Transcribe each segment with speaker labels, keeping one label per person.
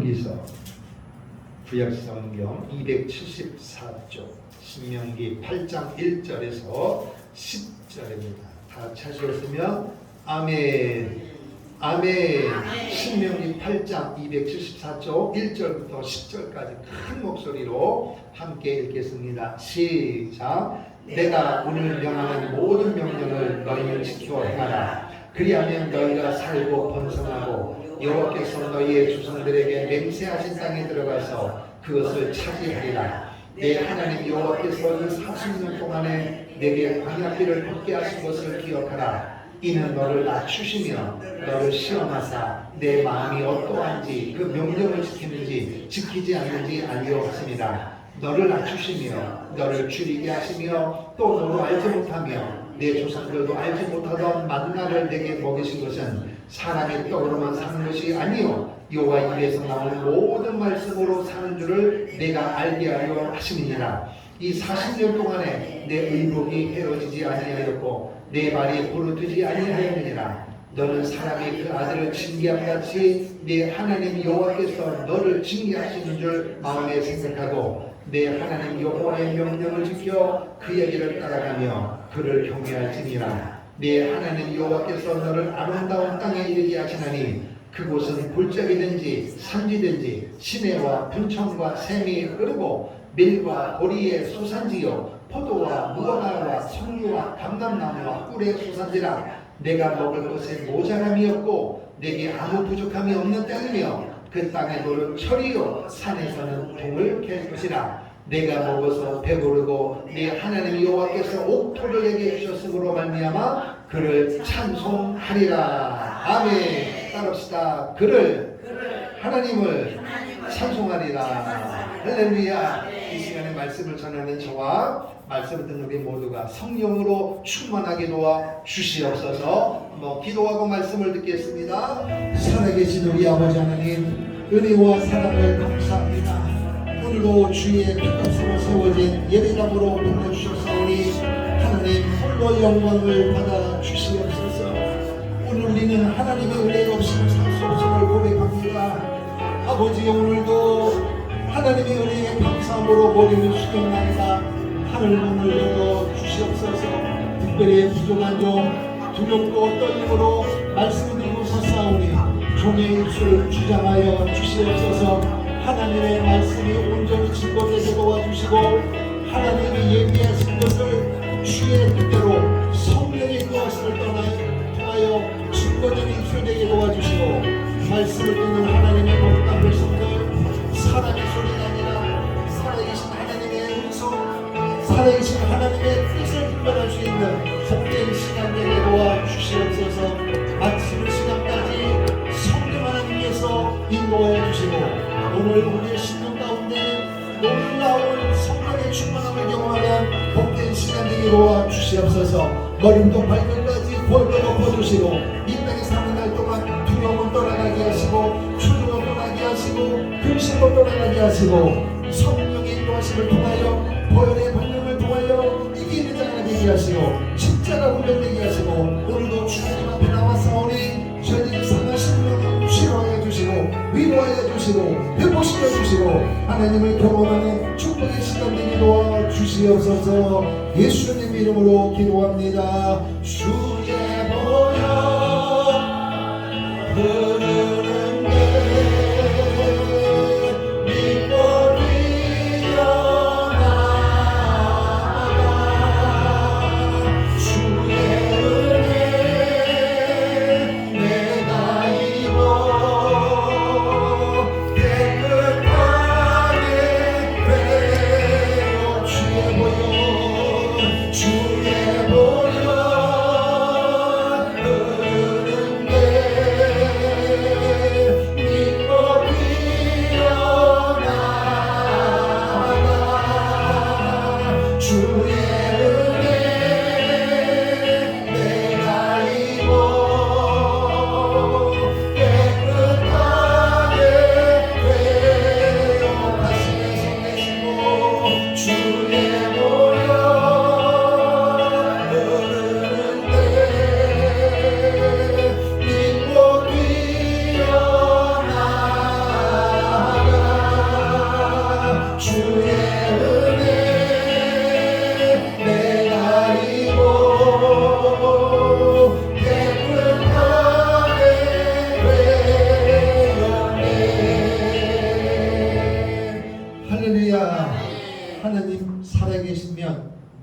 Speaker 1: 여기서 구약성경 274쪽 신명기 8장 1절에서 10절입니다. 다 찾으셨으면 아멘. 아멘. 신명기 8장 274쪽 1절부터 10절까지 큰 목소리로 함께 읽겠습니다. 시작. 내가 오늘 명하는 모든 명령을 너희는 지켜 행하라. 그리하면 너희가 살고 번성하고 여호와께서 너희의 조상들에게 맹세하신 땅에 들어가서 그것을 차지하리라. 내 하나님 여호와께서 이 40년 동안에 내게 광야길을 걷게 하신 것을 기억하라. 이는 너를 낮추시며 너를 시험하사 내 마음이 어떠한지 그 명령을 지키는지 지키지 않는지 알려하심이라. 너를 낮추시며 너를 줄이게 하시며 또 너로 알지 못하며 내 조상들도 알지 못하던 만나를 내게 먹이신 것은 사람의 떡으로만 사는 것이 아니요 여호와 입에서 나오는 모든 말씀으로 사는 줄을 내가 알게 하려 하심이니라. 이 40년 동안에 내 의복이 헤어지지 아니하였고 내 발이 부르트지 아니하였느니라. 너는 사람이 그 아들을 징계함같이 내 하나님 여호와께서 너를 징계하시는 줄 마음에 생각하고 내 하나님 여호와의 명령을 지켜 그 얘기를 따라가며 그를 경외할지니라. 내 하나님 여호와께서 너를 아름다운 땅에 이르게 하시나니 그곳은 골짜기든지 산지든지 시내와 분청과 샘이 흐르고 밀과 보리의 소산지요 포도와 무화과와 석류와 감람나무와 꿀의 소산지라. 내가 먹을 것에 모자람이 없고 내게 아무 부족함이 없는 땅이며 그 땅의 돌은 철이요 산에서는 동을 캘 것이라. 내가 먹어서 배부르고 내 하나님 여호와께서 옥토를 내게 주셨으므로 말미암아 그를 찬송하리라. 아멘. 따릅시다. 그를 하나님을 찬송하리라. 할렐루야. 이 시간에 말씀을 전하는 저와 말씀을 듣는 우리 모두가 성령으로 충만하게 도와 주시옵소서. 기도하고 말씀을 듣겠습니다. 살아계신 우리 아버지 하나님, 은혜와 사랑을 감사합니다. 오늘도 주의 빛값으로 세워진 예배당으로 불러주셨사오니 하나님 홀로 영광을 받아 주시옵소서. 오늘 우리는 하나님의 은혜가 없이는 살 수 없음을 고백합니다. 아버지, 오늘도 하나님의 은혜에 감사함으로 머리를 숙였나이다. 하늘 문을 열어 주시옵소서. 특별히 부족한 종 두렵고 떨림으로 말씀을 드리고 섰사오니 종의 입술을 주장하여 주시옵소서. 하나님의 말씀이 온전히 증거되게 도와주시고 하나님이 예비하신 것을 주의 뜻대로 성령의 인도하심을 통하여 증거된 입술되게 도와주시고 말씀을 듣는 하나님의 거룩한 백성들 사람의 소리가 아니라 살아계신 하나님의 음성, 살아계신 하나님의 뜻을 분별할 수 있는 복된 시간 되게 도와주시옵소서. 마치는 시간까지 성령 하나님께서 인도하여 주시고 오늘 우리의 심령 가운데 놀라운 성령의 충만함을 경험하는 복된 시간 되게 도와주시옵소서. 머리부터 발끝까지 볼도 덮어주시고 이 땅에 사는 날 동안 두려움을 떠나가게 하시고 초조함을 떠나게 하시고 근심을 떠나가게 하시고 성령의 인도하심을 통하여 보혈의 권능을 통하여 이기는 자가 되게 하시고 십자가 운동되게 하시고 오늘도 주님 앞에 나와서오니 저희들이 상하신 분 치료하여 주시고 위로하여 주시고 회복시켜 주시고 하나님을 경험하는 축복의 시간 되게 도와주시옵소서. 예수님 이름으로 기도합니다. 주의 보혈 흐르는데 믿고 뛰어나가 주의 은혜 내가 입어 깨끗하게 되어 주의 보혈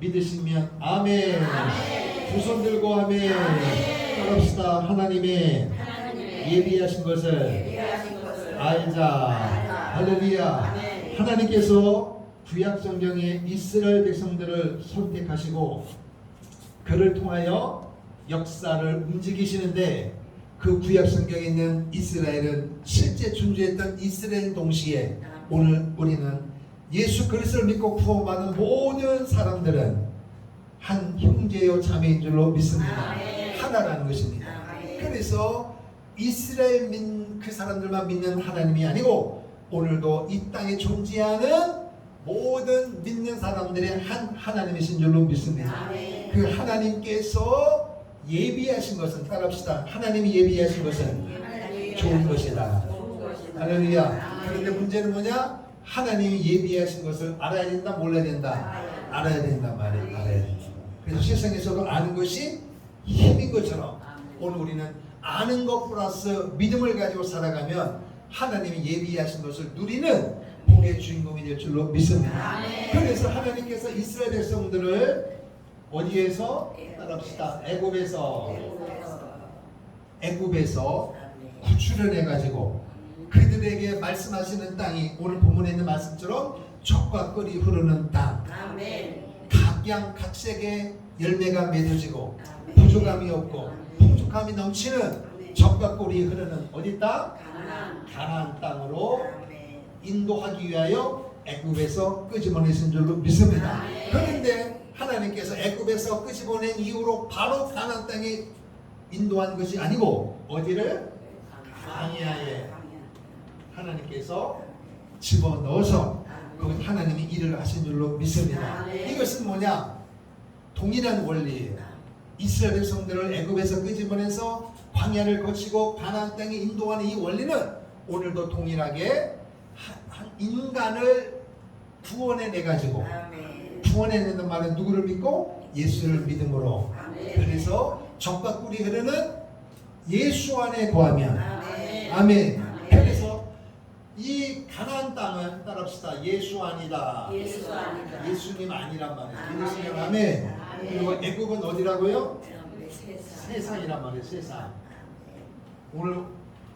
Speaker 1: 믿으시면 아멘. 두 손 들고 아멘. 따라합시다. 하나님의 예비하신 것을 알자. 할렐루야. 하나님께서 구약 성경에 이스라엘 백성들을 선택하시고 그를 통하여 역사를 움직이시는데 그 구약 성경에 있는 이스라엘은 실제 존재했던 이스라엘 동시에 오늘 우리는 예수 그리스도를 믿고 구원받은 모든 사람들은 한 형제요 자매인 줄로 믿습니다. 하나라는 것입니다. 그래서 이스라엘 그 사람들만 믿는 하나님이 아니고 오늘도 이 땅에 존재하는 모든 믿는 사람들의 한 하나님이신 줄로 믿습니다. 그 하나님께서 예비하신 것은 따라합시다. 하나님이 예비하신 것은 좋은 것이다. 할렐루야. 그런데 문제는 뭐냐? 하나님이 예비하신 것을 알아야 된다, 몰라야 된다? 알아야 된다 말이에요. 알아야 된다. 그래서 세상에서도 아는 것이 힘인 것처럼 오늘 우리는 아는 것 플러스 믿음을 가지고 살아가면 하나님이 예비하신 것을 누리는 복의 주인공이 될 줄로 믿습니다. 그래서 하나님께서 이스라엘 백성들을 어디에서 따라합시다. 애굽에서 구출해내 가지고 그들에게 말씀하시는 땅이 오늘 본문에 있는 말씀처럼 젖과 꿀이 흐르는 땅. 각양각색의 열매가 맺어지고 부족함이 없고 풍족함이 넘치는 젖과 꿀이 흐르는 어디 땅? 가나안 땅으로 인도하기 위하여 애굽에서 끄집어내신 줄로 믿습니다. 그런데 하나님께서 애굽에서 끄집어낸 이후로 바로 가나안 땅에 인도한 것이 아니고 어디를? 광야에 하나님께서 집어넣어서 거기 하나님이 일을 하신 줄로 믿습니다. 이것은 뭐냐? 동일한 원리예요. 이스라엘 백성들을 애굽에서 끄집어내서 광야를 거치고 가나안 땅에 인도하는 이 원리는 오늘도 동일하게 한 인간을 구원해내 가지고 구원해내는 말은 누구를 믿고? 예수를 믿음으로. 그래서 젖과 꿀이 흐르는 예수 안에 거하면 아멘. 그래서 이 가나안 땅은 따라합시다. 예수 아니다. 예수님 아니란 말이에요. 믿으시면 아멘. 그리고 애굽은 어디라고요? 세상이란 말이에요. 세상. 오늘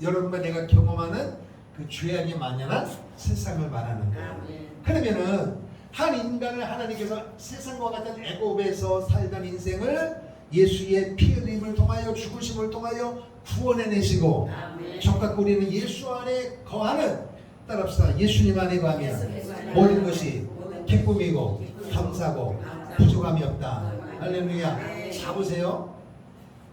Speaker 1: 여러분과 내가 경험하는 그 죄악이 만연한 세상을 말하는 거예요. 그러면은 한 인간을 하나님께서 세상과 같은 애굽에서 살던 인생을 예수의 피 흘림을 통하여 죽으심을 통하여 구원해내시고 젖과 꿀이는 예수 안에 거하는 따라합시다. 예수님 안에 거하면 모든 것이 기쁨이고 감사고 부족함이 없다. 할렐루야. 자 보세요.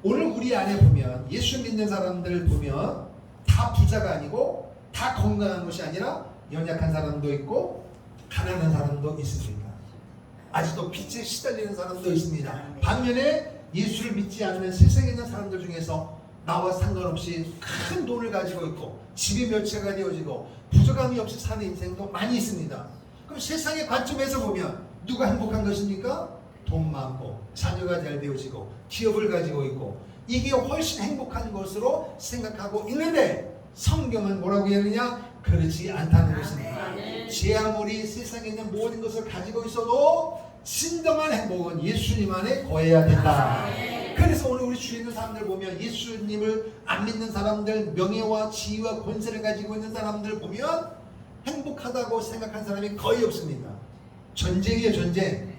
Speaker 1: 오늘 우리 안에 보면 예수 믿는 사람들을 보면 다 부자가 아니고 다 건강한 것이 아니라 연약한 사람도 있고 가난한 사람도 있습니다. 아직도 빚에 시달리는 사람도 있습니다. 반면에 예수를 믿지 않는 세상에 있는 사람들 중에서 나와 상관없이 큰 돈을 가지고 있고 집이 몇 채가 되어지고 부족함이 없이 사는 인생도 많이 있습니다. 그럼 세상의 관점에서 보면 누가 행복한 것입니까? 돈 많고 자녀가 잘 되어지고 기업을 가지고 있고 이게 훨씬 행복한 것으로 생각하고 있는데 성경은 뭐라고 얘기하느냐? 그렇지 않다는 것입니다. 제 아무리 세상에 있는 모든 것을 가지고 있어도 진정한 행복은 예수님 안에 거해야 된다. 그래서 오늘 우리 주위에 있는 사람들 보면 예수님을 안 믿는 사람들, 명예와 지위와 권세를 가지고 있는 사람들 보면 행복하다고 생각한 사람이 거의 없습니다. 전쟁이에요, 전쟁.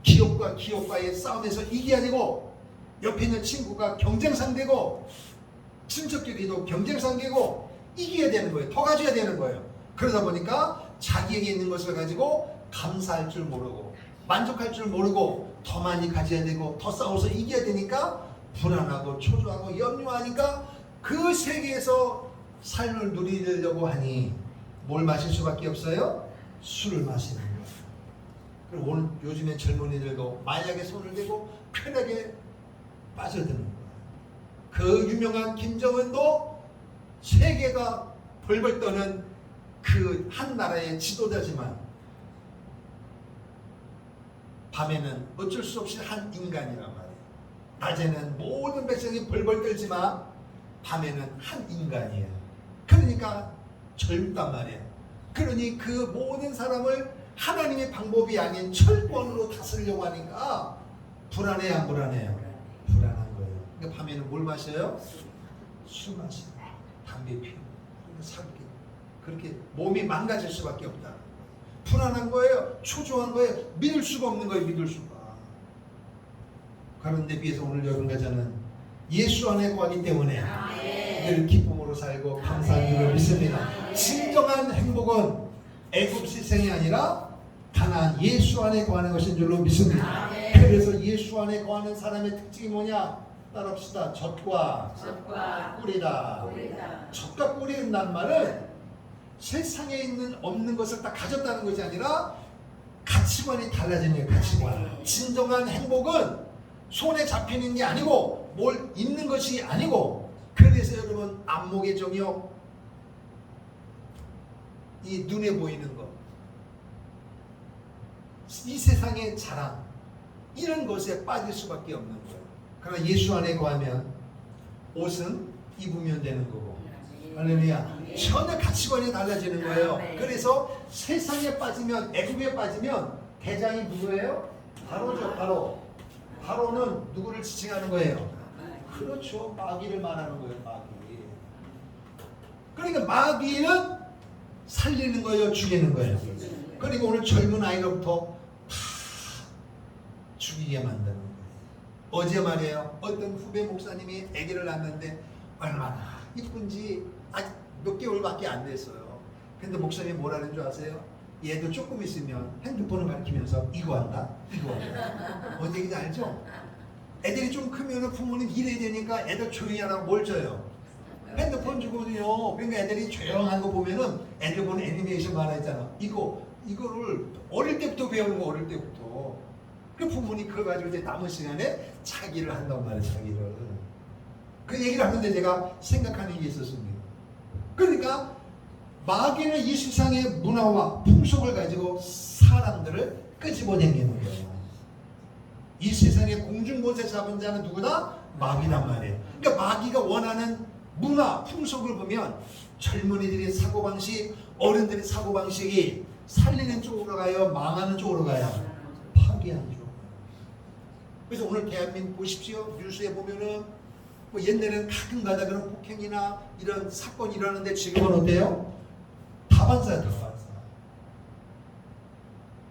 Speaker 1: 기업과 기업과의 싸움에서 이게 아니고 옆에 있는 친구가 경쟁 상대고 친척끼리도 경쟁 상대고 이겨야 되는 거예요. 더 가져야 되는 거예요. 그러다 보니까 자기에게 있는 것을 가지고 감사할 줄 모르고 만족할 줄 모르고 더 많이 가져야 되고 더 싸워서 이겨야 되니까 불안하고 초조하고 염려하니까 그 세계에서 삶을 누리려고 하니 뭘 마실 수밖에 없어요? 술을 마시는 거예요. 그리고 오늘 요즘에 젊은이들도 마약에 손을 대고 편하게 빠져드는 거예요. 그 유명한 김정은도 세계가 벌벌 떠는 그 한 나라의 지도자지만 밤에는 어쩔 수 없이 한 인간이란 말이에요. 낮에는 모든 백성이 벌벌 떨지만 밤에는 한 인간이에요. 그러니까 젊단 말이에요. 그러니 그 모든 사람을 하나님의 방법이 아닌 철권으로 다스리려고 하니까 불안해요, 안 불안해요? 불안한 거예요. 그러니까 밤에는 뭘 마셔요? 술 마시고 담배 피우고 사기. 그렇게 몸이 망가질 수밖에 없다. 불안한 거예요. 초조한 거예요. 믿을 수가 없는 거예요. 믿을 수가. 그런데 비해서 오늘 여러분과 저는 예수 안에 거하기 때문에 늘 기쁨으로 살고 감사한 줄을 믿습니다. 진정한 행복은 애굽 세상이 아니라 가나안 예수 안에 거하는 것인 줄로 믿습니다. 그래서 예수 안에 거하는 사람의 특징이 뭐냐? 따라합시다. 젖과 꿀이다. 젖과 꿀이란 말은 세상에 있는 없는 것을 다 가졌다는 것이 아니라 가치관이 달라지는 거예요. 가치관. 진정한 행복은 손에 잡히는 게 아니고 뭘 있는 것이 아니고, 그래서 여러분 안목의 정욕, 이 눈에 보이는 것, 이 세상의 자랑, 이런 것에 빠질 수밖에 없는 거예요. 그러나 예수 안에 거하면 옷은 입으면 되는 거고, 할렐루야, 전혀 가치관이 달라지는 거예요. 그래서 세상에 빠지면, 애굽에 빠지면 대장이 누구예요? 바로죠. 바로는 누구를 지칭하는 거예요? 그렇죠. 마귀를 말하는 거예요. 마귀. 그러니까 마귀는 살리는 거예요, 죽이는 거예요. 그리고 오늘 젊은 아이로부터 다 죽이게 만드는 거예요. 어제 말이에요, 어떤 후배 목사님이 아기를 낳았는데 얼마나 이쁜지 아직 몇 개월밖에 안 됐어요. 근데 목사님이 뭐라는 줄 아세요? 얘도 조금 있으면 핸드폰을 가리키면서 이거 한다, 이거 한다. 뭔 얘기인지 알죠? 애들이 좀 크면 부모님 일해야 되니까 애들 조용히 하라고 뭘 줘요? 핸드폰 주거든요. 그러니까 애들이 조용한 거 보면은 애들 보는 애니메이션 만화 있잖아. 이거를 어릴 때부터 배우는 거, 어릴 때부터. 그 부모님 그걸 가지고 이제 남은 시간에 자기를 한단 말이에요, 자기를. 그 얘기를 하는데 제가 생각하는 게 있었습니다. 그러니까 마귀는 이 세상의 문화와 풍속을 가지고 사람들을 끄집어내는 거예요. 이 세상의 공중권세 잡은 자는 누구다? 마귀란 말이에요. 그러니까 마귀가 원하는 문화, 풍속을 보면 젊은이들의 사고방식, 어른들의 사고방식이 살리는 쪽으로 가요? 망하는 쪽으로 가요? 파괴하는 쪽으로. 그래서 오늘 대한민국 보십시오. 뉴스에 보면은 뭐 옛날에는 가끔가다 그런 폭행이나 이런 사건이 일어나는데 지금은 어때요? 다반사야, 다반사.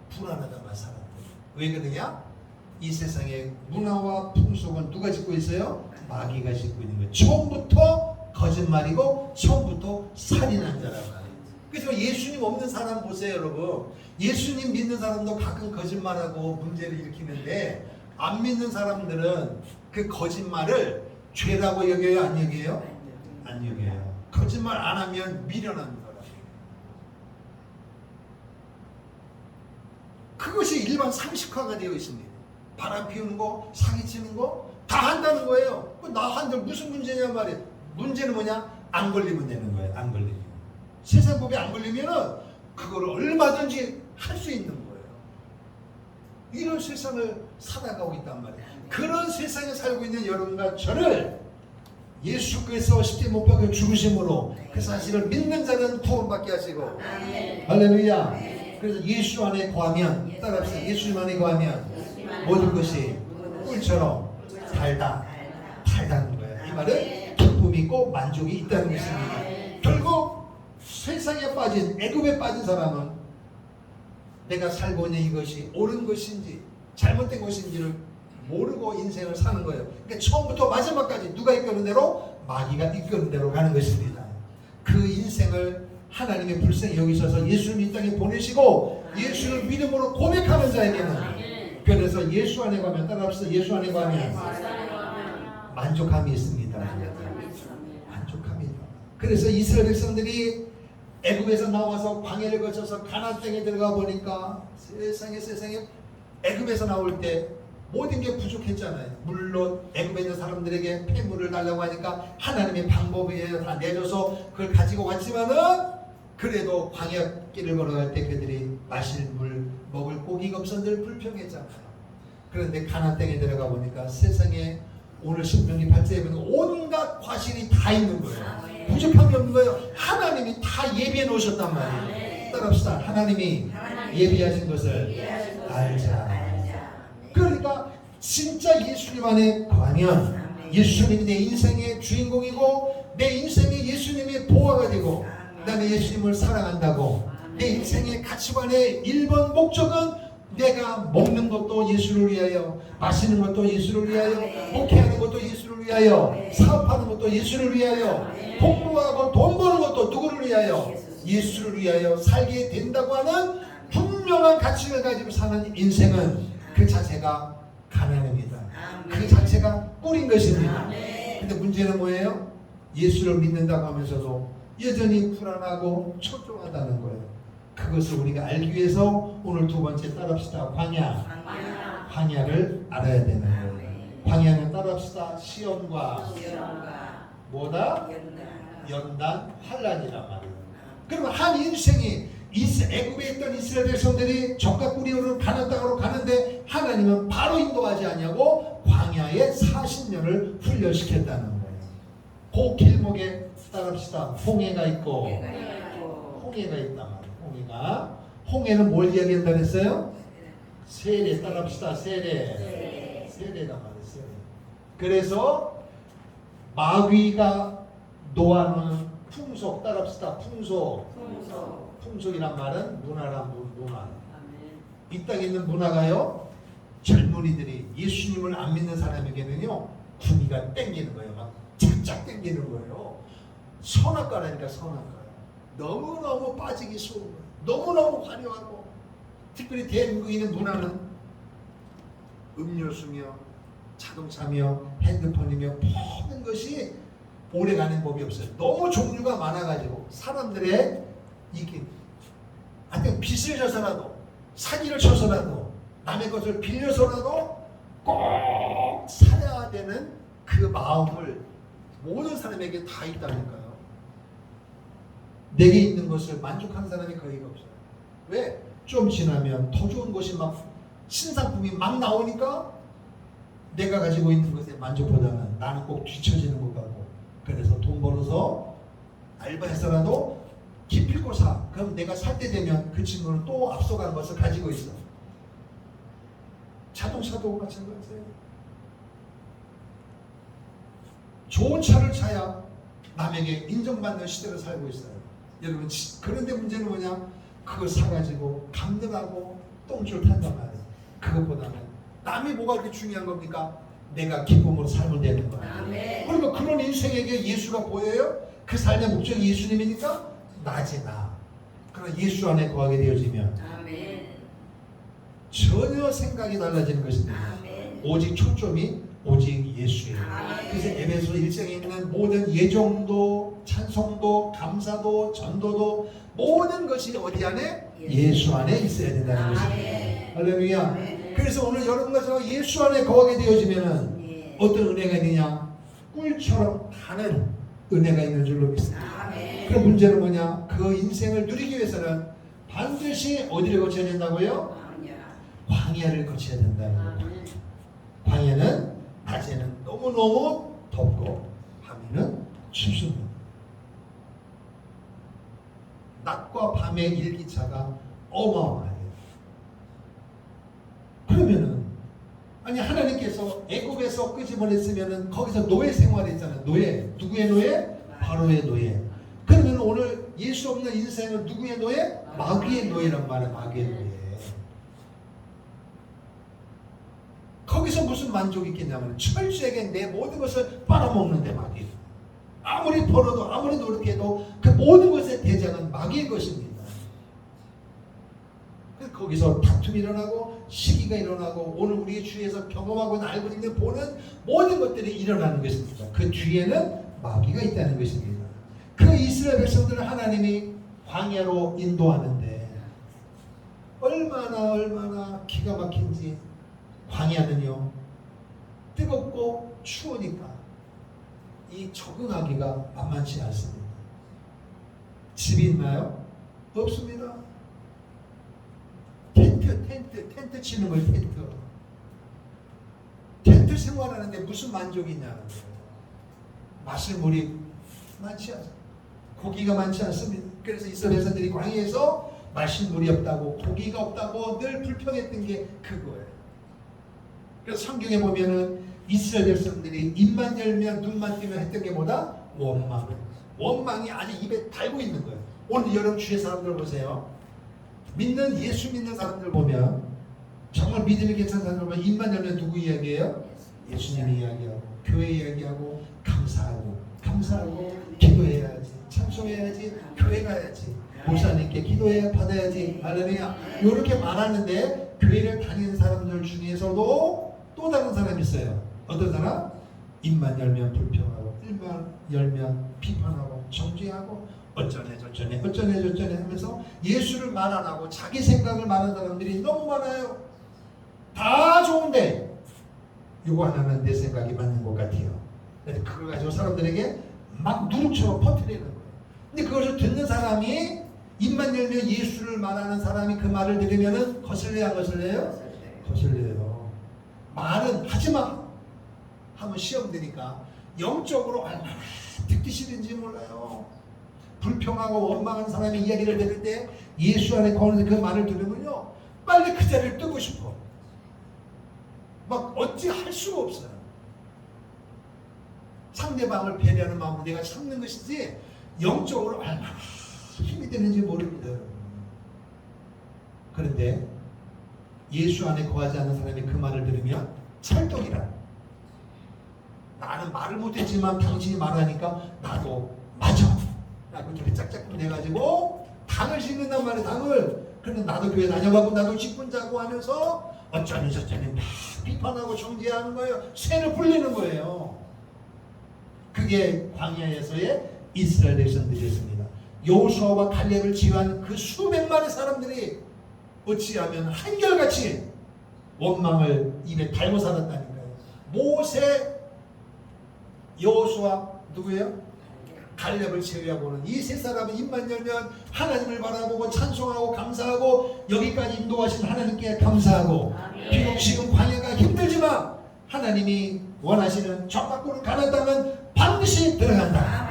Speaker 1: 불안하다만 사람들. 왜 그러냐? 이 세상의 문화와 풍속은 누가 짓고 있어요? 마귀가 짓고 있는 거예요. 처음부터 거짓말이고 처음부터 살인한 자라고 하는. 그래서 예수님 없는 사람 보세요, 여러분. 예수님 믿는 사람도 가끔 거짓말하고 문제를 일으키는데 안 믿는 사람들은 그 거짓말을 죄라고 여겨요, 안 여겨요? 안 여겨요. 거짓말 안 하면 미련합니다. 그것이 일반 상식화가 되어 있습니다. 바람 피우는 거, 사기치는 거 다 한다는 거예요. 나 한들 무슨 문제냐 말이에요. 문제는 뭐냐? 안 걸리면 되는 거예요. 안 걸리면. 세상 법에 안 걸리면은 그걸 얼마든지 할 수 있는 거예요. 이런 세상을 살아가고 있단 말이에요. 그런 세상에 살고 있는 여러분과 저를 예수께서 십자가에 못 박혀 죽으심으로 그 사실을 믿는 자는 구원받게 하시고, 할렐루야. 그래서 예수 안에 거하면, 따라합시다. 예수님 안에 거하면 모든 것이 꿀처럼 달다는 거예요. 이 말은 기쁨이 있고 만족이 있다는 것입니다. 결국 세상에 빠진, 애굽에 빠진 사람은 내가 살고 있는 이것이 옳은 것인지 잘못된 것인지를 모르고 인생을 사는 거예요. 그러니까 처음부터 마지막까지 누가 이끄는 대로, 마귀가 이끄는 대로 가는 것입니다. 그 인생을 하나님의 불쌍히 여기셔서 예수님 이 땅에 보내시고 예수를 믿음으로 고백하는 자에게는, 그래서 예수 안에 가면, 따라합시다. 예수 안에 가면 만족함이 있습니다. 만족함이. 그래서 이스라엘 백성들이 애굽에서 나와서 광야를 거쳐서 가나안 땅에 들어가 보니까 세상에 애굽에서 나올 때 모든 게 부족했잖아요. 물론 애굽에 있는 사람들에게 폐물을 달라고 하니까 하나님의 방법이에요. 다 내줘서 그걸 가지고 왔지만은 그래도 광야길을 걸어갈 때 그들이 마실 물, 먹을 고기가 없었는데 불평했잖아요. 그런데 가나안 땅에 들어가 보니까 세상에 오늘 신명기 8장에 보면 온갖 과실이 다 있는 거예요. 부족함이 없는 거예요. 하나님이 다 예비해 놓으셨단 말이에요. 따라합시다. 하나님이 예비하신 것을 알자. 그러니까 진짜 예수님 안에 거하면 예수님이 내 인생의 주인공이고 내 인생이 예수님의 보화가 되고 나는 예수님을 사랑한다고 내 인생의 가치관의 1번 목적은 내가 먹는 것도 예수를 위하여, 마시는 것도 예수를 위하여, 목회하는 것도 예수를 위하여, 사업하는 것도 예수를 위하여, 공부하고 돈 버는 것도 누구를 위하여? 예수를 위하여 살게 된다고 하는 분명한 가치를 가지고 사는 인생은 그 자체가 가난입니다. 그 자체가 꿀인 것입니다. 근데 문제는 뭐예요? 예수를 믿는다고 하면서도 여전히 불안하고 초조하다는 거예요. 그것을 우리가 알기 위해서 오늘 두 번째 따라합시다. 광야를 알아야 되는 거예요. 광야는 따라합시다. 시험과 뭐다? 연단, 환란이란 말이에요. 그러면 한 인생이 애굽에 있던 이스라엘 백성들이 적과 꿀이 흐르는 가나안 땅으로 가는데 하나님은 바로 인도하지 않냐고 광야에 40년을 훈련시켰다는 거예요. 그 길목에 따라합시다. 홍해가 있고 홍해가 있단 말이에요. 홍해는 뭘 이야기한다 그랬어요? 세례. 따라합시다. 세례란 말이에요. 세례. 그래서 마귀가 놓아놓은 풍속. 따라합시다. 풍속이란 말은 문화란 문화. 이 땅에 있는 문화가요, 젊은이들이 예수님을 안 믿는 사람에게는요 분위기가 땡기는 거예요. 막 착착 땡기는 거예요. 선악과라니까. 선악과. 너무너무 빠지기 쉬운 거예요. 너무너무 화려하고, 특별히 대한민국에 있는 문화는 음료수며 자동차며 핸드폰이며 모든 것이 오래가는 법이 없어요. 너무 종류가 많아가지고 사람들의 이게 하여튼 빚을 져서라도 사기를 쳐서라도 남의 것을 빌려서라도 꼭 사야 되는 그 마음을 모든 사람에게 다 있다니까요. 내게 있는 것을 만족하는 사람이 거의 없어요. 왜? 좀 지나면 더 좋은 것이 막 신상품이 막 나오니까 내가 가지고 있는 것에 만족보다는 나는 꼭 뒤처지는 것 같고, 그래서 돈 벌어서 알바해서라도 기필코 사. 그럼 내가 살 때 되면 그 친구는 또 앞서간 것을 가지고 있어. 자동차도 마찬가지예요. 좋은 차를 차야 남에게 인정받는 시대를 살고 있어요. 여러분, 그런데 문제는 뭐냐? 그걸 사가지고 감당하고 똥줄 탄단 말이에요. 그것보다는 남이 뭐가 그렇게 중요한 겁니까? 내가 기쁨으로 살면 되는 거예요. 그러니까 그런 인생에게 예수가 보여요? 그 삶의 목적이 예수님이니까 낮이나 그런 예수 안에 거하게 되어지면 전혀 생각이 달라지는 것입니다. 오직 초점이 오직 예수예요. 그래서 에베소 1장에 있는 모든 예정도, 찬송도, 감사도, 전도도 모든 것이 어디 안에? 예수 안에 있어야 된다는 것입니다. 할렐루야. 그래서 오늘 여러분과 저 예수 안에 거하게 되어지면은 어떤 은혜가 있느냐? 꿀처럼 가는 은혜가 있는 줄로 믿습니다. 그 문제는 뭐냐? 그 인생을 누리기 위해서는 반드시 어디를 거쳐야 된다고요? 광야를 거쳐야 된다는 거예요. 광야는 낮에는 너무너무 덥고 밤에는 춥습니다. 낮과 밤의 일기차가 어마어마해요. 그러면은 아니 하나님께서 애굽에서 끄집어냈으면은 거기서 노예 생활했잖아요. 노예. 누구의 노예? 바로의 노예. 그러면 오늘 예수 없는 인생은 누구의 노예? 마귀의 노예란 말이에요. 마귀의 노예. 거기서 무슨 만족이 있겠냐면 철저하게 내 모든 것을 빨아먹는데 마귀. 아무리 벌어도 아무리 노력해도 그 모든 것의 대장은 마귀의 것입니다. 거기서 다툼이 일어나고 시기가 일어나고 오늘 우리의 주위에서 경험하고 알고 있는 보는 모든 것들이 일어나는 것입니다. 그 뒤에는 마귀가 있다는 것입니다. 그 이스라엘 백성들을 하나님이 광야로 인도하는데 얼마나 기가 막힌지. 광야는요 뜨겁고 추우니까 이 적응하기가 만만치 않습니다. 집이 있나요? 없습니다. 텐트 치는 거예요. 텐트 생활하는데 무슨 만족이 있냐는 거예요. 마실 물이 많지 않습니다. 고기가 많지 않습니다. 그래서 이스라엘 백성들이 광야에서 마실 물이 없다고, 고기가 없다고 늘 불평했던 게 그거예요. 그래서 성경에 보면은 이스라엘 백성들이 입만 열면 눈만 뜨면 했던 게 뭐다? 원망. 원망이 아주 입에 달고 있는 거예요. 오늘 여러분 주의 사람들 보세요. 예수 믿는 사람들 보면, 정말 믿음이 괜찮은 사람들 보면 입만 열면 누구 이야기예요? 예수님 이야기하고, 교회 이야기하고, 감사하고, 기도해야지, 찬송해야지, 교회 가야지, 목사님께 기도해야 받아야지, 할렐루야. 이렇게 말하는데, 교회를 다니는 사람들 중에서도 또 다른 사람이 있어요. 어떤 사람? 입만 열면 불평하고, 입만 열면 비판하고, 정죄하고, 어쩌네 저쩌네 하면서 예수를 말 안 하고 자기 생각을 말하는 사람들이 너무 많아요. 다 좋은데 이거 하나는 내 생각이 맞는 것 같아요. 그래서 그걸 가지고 사람들에게 막 누룩처럼 퍼뜨리는 거예요. 근데 그것을 듣는 사람이, 입만 열면 예수를 말하는 사람이 그 말을 들으면은 거슬려야 안 거슬려요? 거슬려요. 말은 하지마 하면 시험 되니까 영적으로 얼마나 듣기 싫은지 몰라요. 불평하고 원망하는 사람의 이야기를 들을 때 예수 안에 거하는 그 말을 들으면요, 빨리 그 자리를 뜨고 싶어. 막 어찌 할 수가 없어요. 상대방을 배려하는 마음으로 내가 참는 것이지 영적으로 얼마나 힘이 되는지 모릅니다. 그런데 예수 안에 거하지 않는 사람이 그 말을 들으면 찰떡이라. 나는 말을 못했지만 당신이 말하니까 나도 맞아 라고 이렇게 짝짝꿍 내가지고 당을 씹는단 말이에요. 당을. 그런데 나도 교회 다녀가고 나도 직분 자고 하면서 어쩌니 저쩌니 막 비판하고 정죄하는 거예요. 쇠를 불리는 거예요. 그게 광야에서의 이스라엘 백성들이었습니다. 여호수아와 갈렙을 지휘한 그 수백만의 사람들이 어찌하면 한결같이 원망을 입에 달고 살았다니까요. 모세, 여호수아, 누구예요? 갈렙을 제외하고는 이 세 사람은 입만 열면 하나님을 바라보고 찬송하고 감사하고 여기까지 인도하신 하나님께 감사하고, 비록 지금 광야가 힘들지만 하나님이 원하시는 저 밖으로 가는 땅은 반드시 들어간다.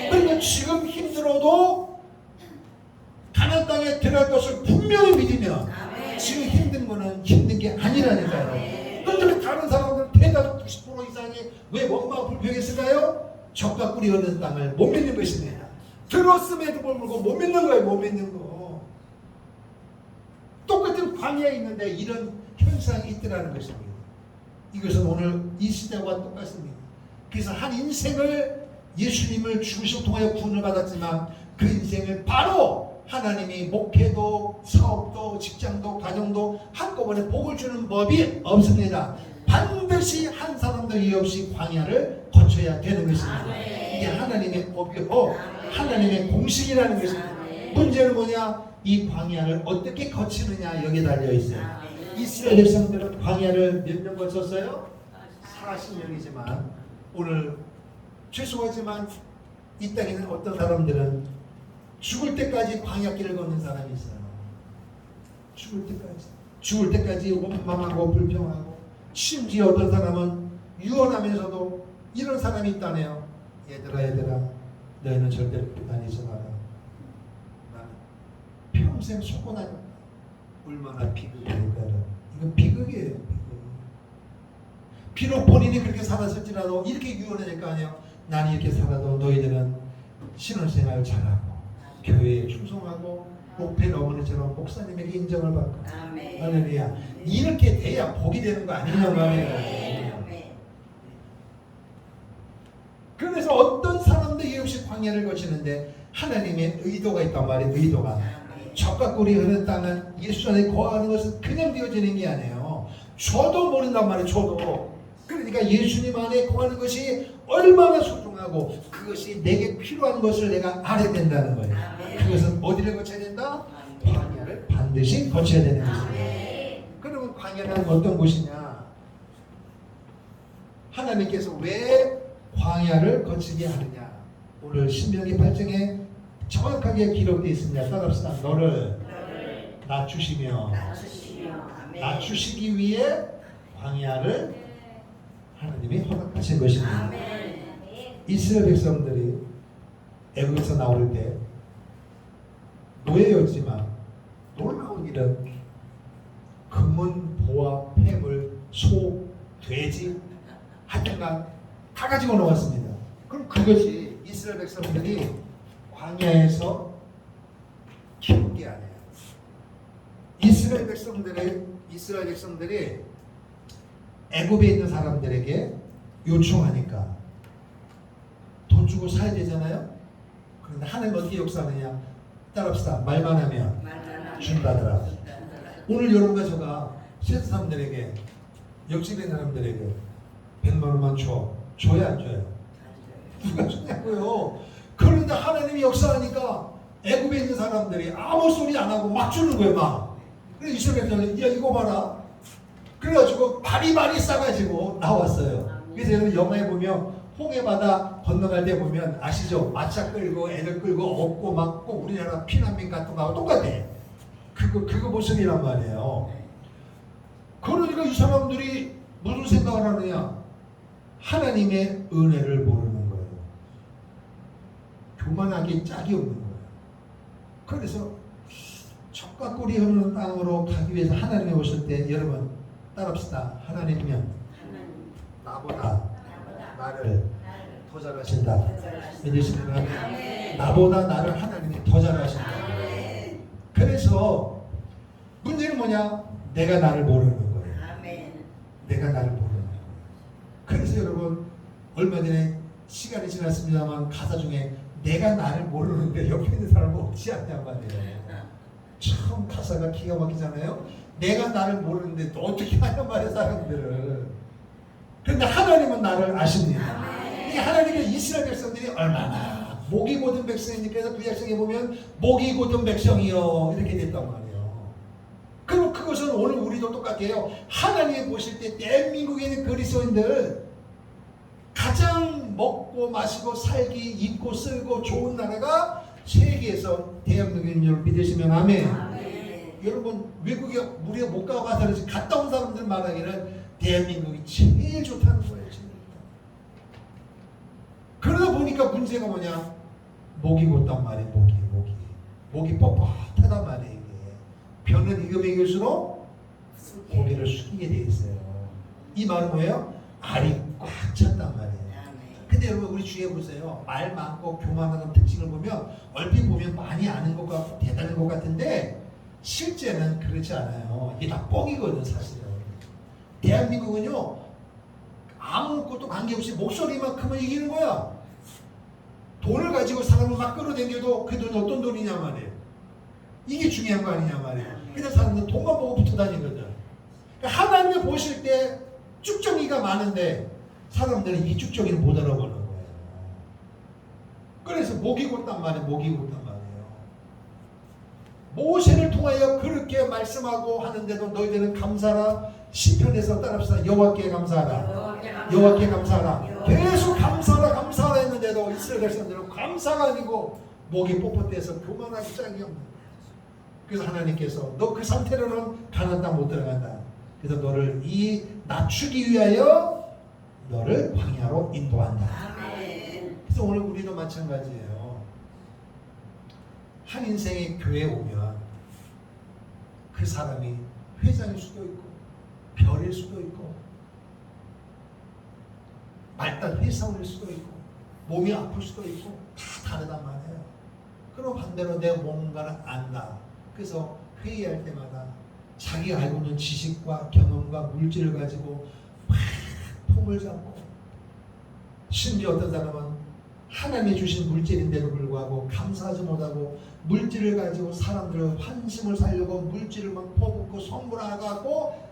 Speaker 1: 그러니까 지금 힘들어도 가는 땅에 들어갈 것을 분명히 믿으면 지금 힘든 거는 힘든 게 아니라니까요. 그런데 다른 사람들 대다수 90% 이상이 왜 원망 불평했을까요? 적과 꿀이 흐르는 땅을 못 믿는 것입니다. 들었음에도 모르고 못 믿는 거예요. 못 믿는 거. 똑같은 광야에 있는데 이런 현상이 있더라는 것입니다. 이것은 오늘 이 시대와 똑같습니다. 그래서 한 인생을, 예수님을 죽으심을 통하여 구원을 받았지만 그 인생을 바로 하나님이 목회도 사업도 직장도 가정도 한꺼번에 복을 주는 법이 없습니다. 반드시 한 사람도 이유 없이 광야를 거쳐야 되는 것입니다. 이게 하나님의 법이고 하나님의 공식이라는 것입니다. 문제는 뭐냐? 이 광야를 어떻게 거치느냐 여기에 달려 있어요. 이스라엘 백성들은 광야를 몇 년 거쳤어요? 40년이지만 오늘 죄송하지만 이 땅에는 어떤 사람들은 죽을 때까지 광야길을 걷는 사람이 있어요. 죽을 때까지 원망하고 불평하고, 심지어 어떤 사람은 유언하면서도 이런 사람이 있다네요. 얘들아 너희는 절대로 다니지 마라. 나는 평생 속고 다녔다. 얼마나 비극일까. 이건 비극이에요. 비록 본인이 그렇게 살았을지라도 이렇게 유언해야 될 거 아니에요. 나는 이렇게 살아도 너희들은 신앙생활 잘하고 교회에 충성하고 목회 어머니처럼 목사님에게 인정을 받고, 할렐루야, 이렇게 돼야 복이 되는 거 아니냐 말이에요. 그래서 어떤 사람도 이유 없이 광야를 거치는데 하나님의 의도가 있단 말이에요. 의도가. 적과 꿀이 흐르는 땅은 예수 안에 거하는 것은 그냥 되어지는 게 아니에요. 저도 모른단 말이에요. 저도. 그러니까 예수님 안에 거하는 것이 얼마나 소중하고 그것이 내게 필요한 것을 내가 알아야 된다는 거예요. 그것은 어디를 거쳐야 된다? 광야를 반드시 거쳐야 되는 것입니다. 그러면 광야는 어떤 곳이냐? 하나님께서 왜 광야를 거치게 하느냐? 오늘 신명기 8장에 정확하게 기록되어 있습니다. 따라합시다. 너를 낮추시기 위해 광야를 하나님이 허락하신 것입니다. 이스라엘 백성들이 애굽에서 나올 때 노예였지만 이런 금은, 보화, 폐물, 소, 돼지 하여튼간 다 가지고 나왔습니다. 그럼 그것이 이스라엘 백성들이 광야에서 키운 게 아니에요. 이스라엘 백성들이 애굽에 있는 사람들에게 요청하니까 돈 주고 사야 되잖아요. 그런데 하나님 어떻게 역사하느냐? 따라합시다. 말만 하면 준다더라. 오늘 여러분과 저가 세상 사람들에게, 역집에 있는 사람들에게 100만 원만 줘야 안 줘요? 누가 주냐고요. 그런데 하나님이 역사하니까 애굽에 있는 사람들이 아무 소리 안 하고 막 주는 거예요. 막. 그래서 이스라엘 백성이 야 이거 봐라. 그래가지고 바리바리 싸가지고 나왔어요. 그래서 여러분 영화에 보면 홍해바다 건너갈 때 보면 아시죠? 마차 끌고 애들 끌고 업고 막고 우리나라 피난민 같은 거하고 똑같아. 그거 모습이란 말이에요. 그러니까 이 사람들이 무슨 생각을 하느냐? 하나님의 은혜를 모르는 거예요. 교만하게 짝이 없는 거예요. 그래서 젖과 꿀이 흐르는 땅으로 가기 위해서 하나님이 오실 때 여러분 따라합시다. 하나님이면 나보다 나를 더 잘하신다. 믿으십니까? 나보다 나를 하나님이 더 잘하신다. 그래서 문제는 뭐냐? 내가 나를 모르는 거예요. 내가 나를 모르는 거예요. 그래서 여러분 얼마 전에 시간이 지났습니다만 가사 중에 내가 나를 모르는데 옆에 있는 사람은 없지 않냔 말이에요. 참 가사가 기가 막히잖아요. 내가 나를 모르는데 또 어떻게 하냔 말이에요. 사람들을. 그런데 하나님은 나를 아십니다. 이 하나님의 이스라엘 백성들이 얼마나 목이 곧은 백성이니까. 그래서 구약성에 보면 목이 곧은 백성이요 이렇게 됐단 말이에요. 그럼 그것은 오늘 우리도 똑같아요. 하나님이 보실 때 대한민국에 있는 그리스도인들 가장 먹고 마시고 살기 입고 쓰고 좋은 나라가 세계에서 대한민국인 줄 믿으시면 아멘. 여러분 외국에 우리가 못 가봐서 그렇지 갔다 온 사람들 말하기는 대한민국이 제일 좋다는 거예요. 지금. 그러다 보니까 문제가 뭐냐? 목이 곧단 말이에요. 목이 뻣뻣하단 말이에요. 이게. 벼는 익으면일수록 고개를 숙이게 돼 있어요. 이 말은 뭐예요? 알이 꽉 찼단 말이에요. 근데 여러분 우리 주위에 보세요. 말 많고 교만한 특징을 보면 얼핏 보면 많이 아는 것 같고 대단한 것 같은데 실제는 그렇지 않아요. 이게 다 뻥이거든 사실은. 대한민국은요 아무것도 관계없이 목소리만 크면 이기는 거야. 돈을 가지고 사람을 막 끌어당겨도 그 돈이 어떤 돈이냐 말이에요. 이게 중요한 거 아니냐 말이에요. 그래서 사람들은 돈만 보고 붙어 다니거든. 그러니까 하나님을 보실 때 쭉정이가 많은데 사람들은 이 쭉정이를 못 알아보는 거예요. 그래서 목이 곧단 말이에요. 모세를 통하여 그렇게 말씀하고 하는데도 너희들은 감사라. 시편에서 따라합시다. 여호와께 감사하라. 여호와께 감사하라. 계속 감사하라 했는데도 이스라엘 백성들은 감사가 아니고 목이 뻣뻣해서 교만하기 짝이 없는 거예요. 그래서 하나님께서 너 그 상태로는 가나안 땅 못 들어간다. 그래서 너를 낮추기 위하여 너를 광야로 인도한다. 그래서 오늘 우리도 마찬가지예요. 한 인생의 교회에 오면 그 사람이 회장일 수도 있고 별일 수도 있고 말단 회사원일 수도 있고 몸이 아플 수도 있고 다 다르단 말이에요. 그럼 반대로 내가 뭔가를 안다. 그래서 회의할 때마다 자기가 알고 있는 지식과 경험과 물질을 가지고 막 폼을 잡고 심지어 어떤 사람은 하나님이 주신 물질인데도 불구하고 감사하지 못하고 물질을 가지고 사람들의 환심을 살려고 물질을 막 퍼붓고 선물하고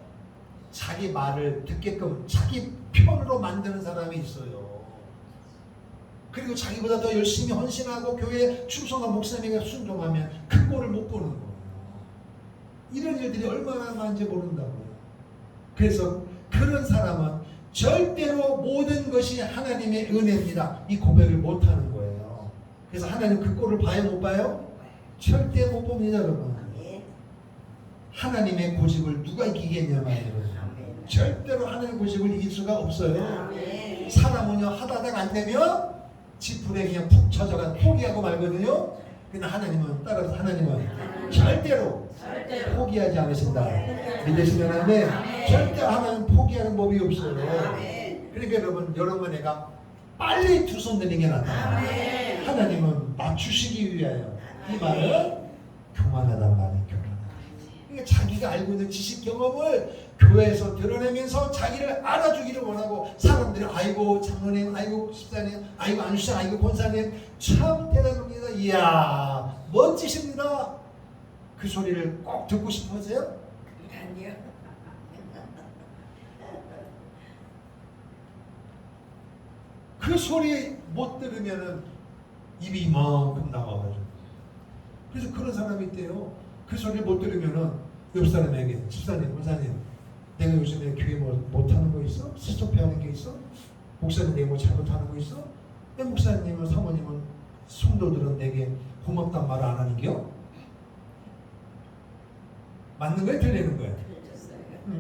Speaker 1: 자기 말을 듣게끔 자기 편으로 만드는 사람이 있어요. 그리고 자기보다 더 열심히 헌신하고 교회에 충성한 목사님에게 순종하면 그 꼴을 못 보는 거예요. 이런 일들이 얼마나 많은지 모른다고요. 그래서 그런 사람은 절대로 모든 것이 하나님의 은혜입니다. 이 고백을 못하는 거예요. 그래서 하나님 그 꼴을 봐요 못 봐요? 절대 못 봅니다 여러분. 하나님의 고집을 누가 이기겠냐 말이에요. 절대로 하나님의 고집을 이길 수가 없어요. 사람은요 하다가 안 되면 지푸레 그냥 푹 쳐져가 포기하고 말거든요. 근데 하나님은 따라서 하나님은 절대로 포기하지 않으신다. 믿으시면 아멘. 절대 하나님 포기하는 법이 없어요. 그러니까 여러분 내가 빨리 두 손 드는 게 낫다. 하나님은 맞추시기 위하여. 이 말은 교만하단 말이에요. 교만하다. 그러니까 자기가 알고 있는 지식 경험을 교회에서 드러내면서 자기를 알아주기를 원하고, 사람들이 아이고 장로님, 아이고 집사님, 아이고 안수사, 아이고 권사님 참 대단합니다. 이야 멋지십니다. 그 소리를 꼭 듣고 싶으세요?
Speaker 2: 아니요.
Speaker 1: 그 소리 못 들으면은 입이 이만큼 나와가지고. 그래서 그런 사람이 있대요. 그 소리를 못 들으면은 옆 사람에게, 집사님, 권사님, 내가 요즘에 교회 뭐 못하는 거 있어? 스톱해하는 게 있어? 목사님 내가 뭐 잘못하는 거 있어? 내 목사님은 사모님은 성도들은 내게 고맙단 말을 안 하는 겨? 맞는 거야? 틀리는 거야?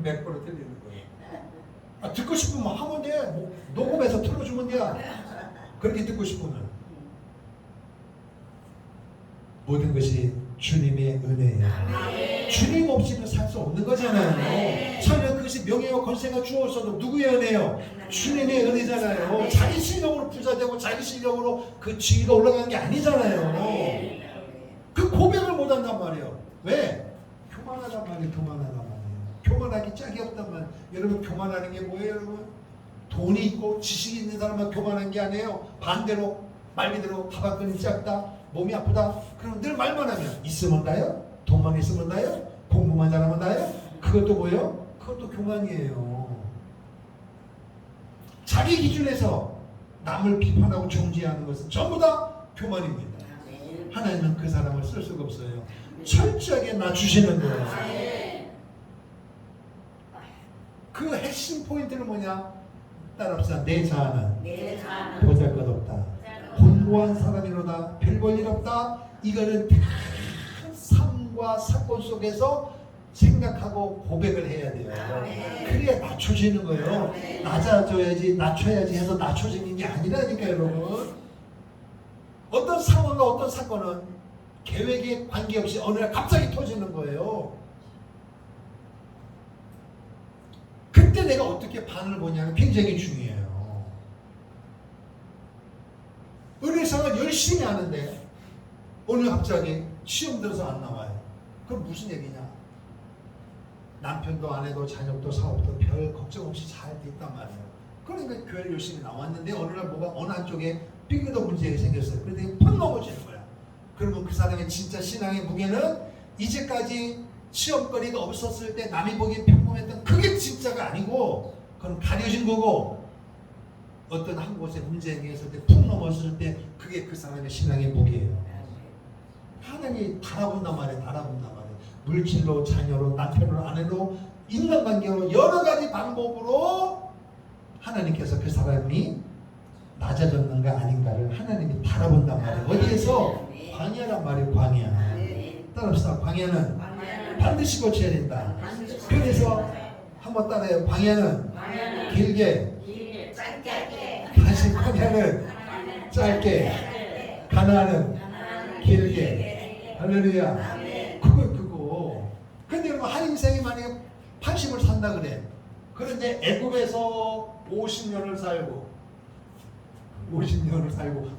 Speaker 1: 100% 틀리는 거야. 듣고 싶으면 하면 돼. 뭐, 녹음해서 틀어주면 돼. 그렇게 듣고 싶으면. 모든 것이 주님의 은혜예요. 주님 없이는 살 수 없는 거잖아요. 설령 그것이 명예와 권세가 주어서도 누구의 은혜요? 주님의 은혜잖아요. 자기 실력으로 부자 되고 자기 실력으로 그 지위가 올라가는 게 아니잖아요. 그 고백을 못 한단 말이에요. 왜? 교만하단 말이에요. 교만하단 말이에요. 교만하기 짝이 없단 말이에요. 여러분 교만하는 게 뭐예요? 여러분 돈이 있고 지식이 있는 사람만 교만한 게 아니에요. 반대로 말 그대로 가방끈이 작다, 몸이 아프다, 그럼 늘 말만 하면 있으면 다요? 돈만 있으면 다요? 공부만 잘하면 다요? 그것도 뭐예요? 그것도 교만이에요. 자기 기준에서 남을 비판하고 정죄하는 것은 전부 다 교만입니다. 하나님은 그 사람을 쓸 수가 없어요. 철저하게 낮추시는 거예요. 그 핵심 포인트는 뭐냐? 따라합시다. 내 자아는 보잘것없다. 곤고한 사람이로다. 별 볼 일 없다. 이거는 다 삶과 사건 속에서 생각하고 고백을 해야 돼요. 그래야 낮춰지는 거예요. 낮아져야지, 낮춰야지 해서 낮춰지는 게 아니라니까요, 여러분. 어떤 상황과 어떤 사건은 계획에 관계없이 어느 날 갑자기 터지는 거예요. 그때 내가 어떻게 반응을 보냐는 굉장히 중요해요. 은혜상을 열심히 하는데 오늘 갑자기 시험 들어서 안 나와요. 그럼 무슨 얘기냐? 남편도 아내도 자녀도 사업도 별 걱정 없이 잘 돼 있단 말이에요. 그러니까 교회를 열심히 나왔는데 어느 날 뭐가 어느 한쪽에 삐그덕 문제가 생겼어요. 그런데 팍 넘어지는 거야. 그러면 그 사람의 진짜 신앙의 무게는 이제까지 시험거리가 없었을 때 남이 보기에 평범했던 그게 진짜가 아니고 그건 가려진 거고, 어떤 한 곳에 문제가 생겼을 때 푹 넘었을 때 그게 그 사람의 신앙의 무게예요. 하나님이 달아본단 말이에요. 달아본단 말이에요. 물질로, 자녀로, 남편으로, 아내로, 인간관계로 여러 가지 방법으로 하나님께서 그 사람이 낮아졌는가 아닌가를 하나님이 달아본단 말이에요. 어디에서? 광야란 말이에요. 광야. 따라합시다. 광야는 반드시 거쳐야 된다. 그래서 한번 따라해요. 광야는 길게, 다시 광야는 짧게, 가나안은 길게. 할렐루야. 그거. 근데 여러분 한 인생이 만약에 80을 산다 그래. 그런데 애굽에서 50년을 살고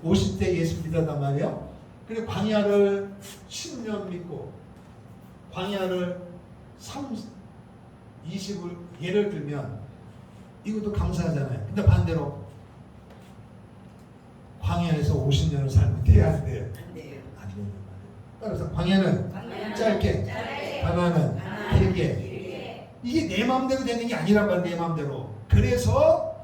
Speaker 1: 50대 예수 믿었단 말이에요. 그리고 광야를 10년 믿고 광야를 20을 예를 들면 이것도 감사하잖아요. 근데 반대로 광야에서 50년을 살면 돼야 안 돼요? 안 돼요. 따라서 광야는 짧게, 가나안은 길게. 이게 내 마음대로 되는 게 아니란 말이에요. 내 마음대로. 그래서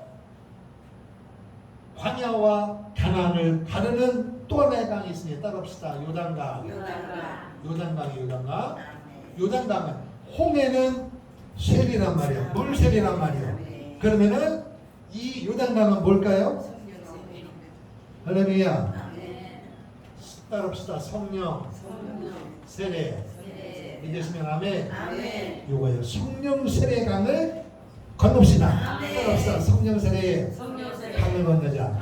Speaker 1: 광야와 가나안을 가르는 또 하나의 강이 있습니다. 따라합시다. 요단강. 요단강은 홍해는 쇠리란 말이에요. 물쇠리란 말이에요. 그러면은 이 요단강은 뭘까요? 할렐루야. 따라합시다. 성령, 세례. 믿으시면 아멘. 요거예요. 성령 세례강을 건넙시다. 따라합시다. 성령 세례의 강을 건너자.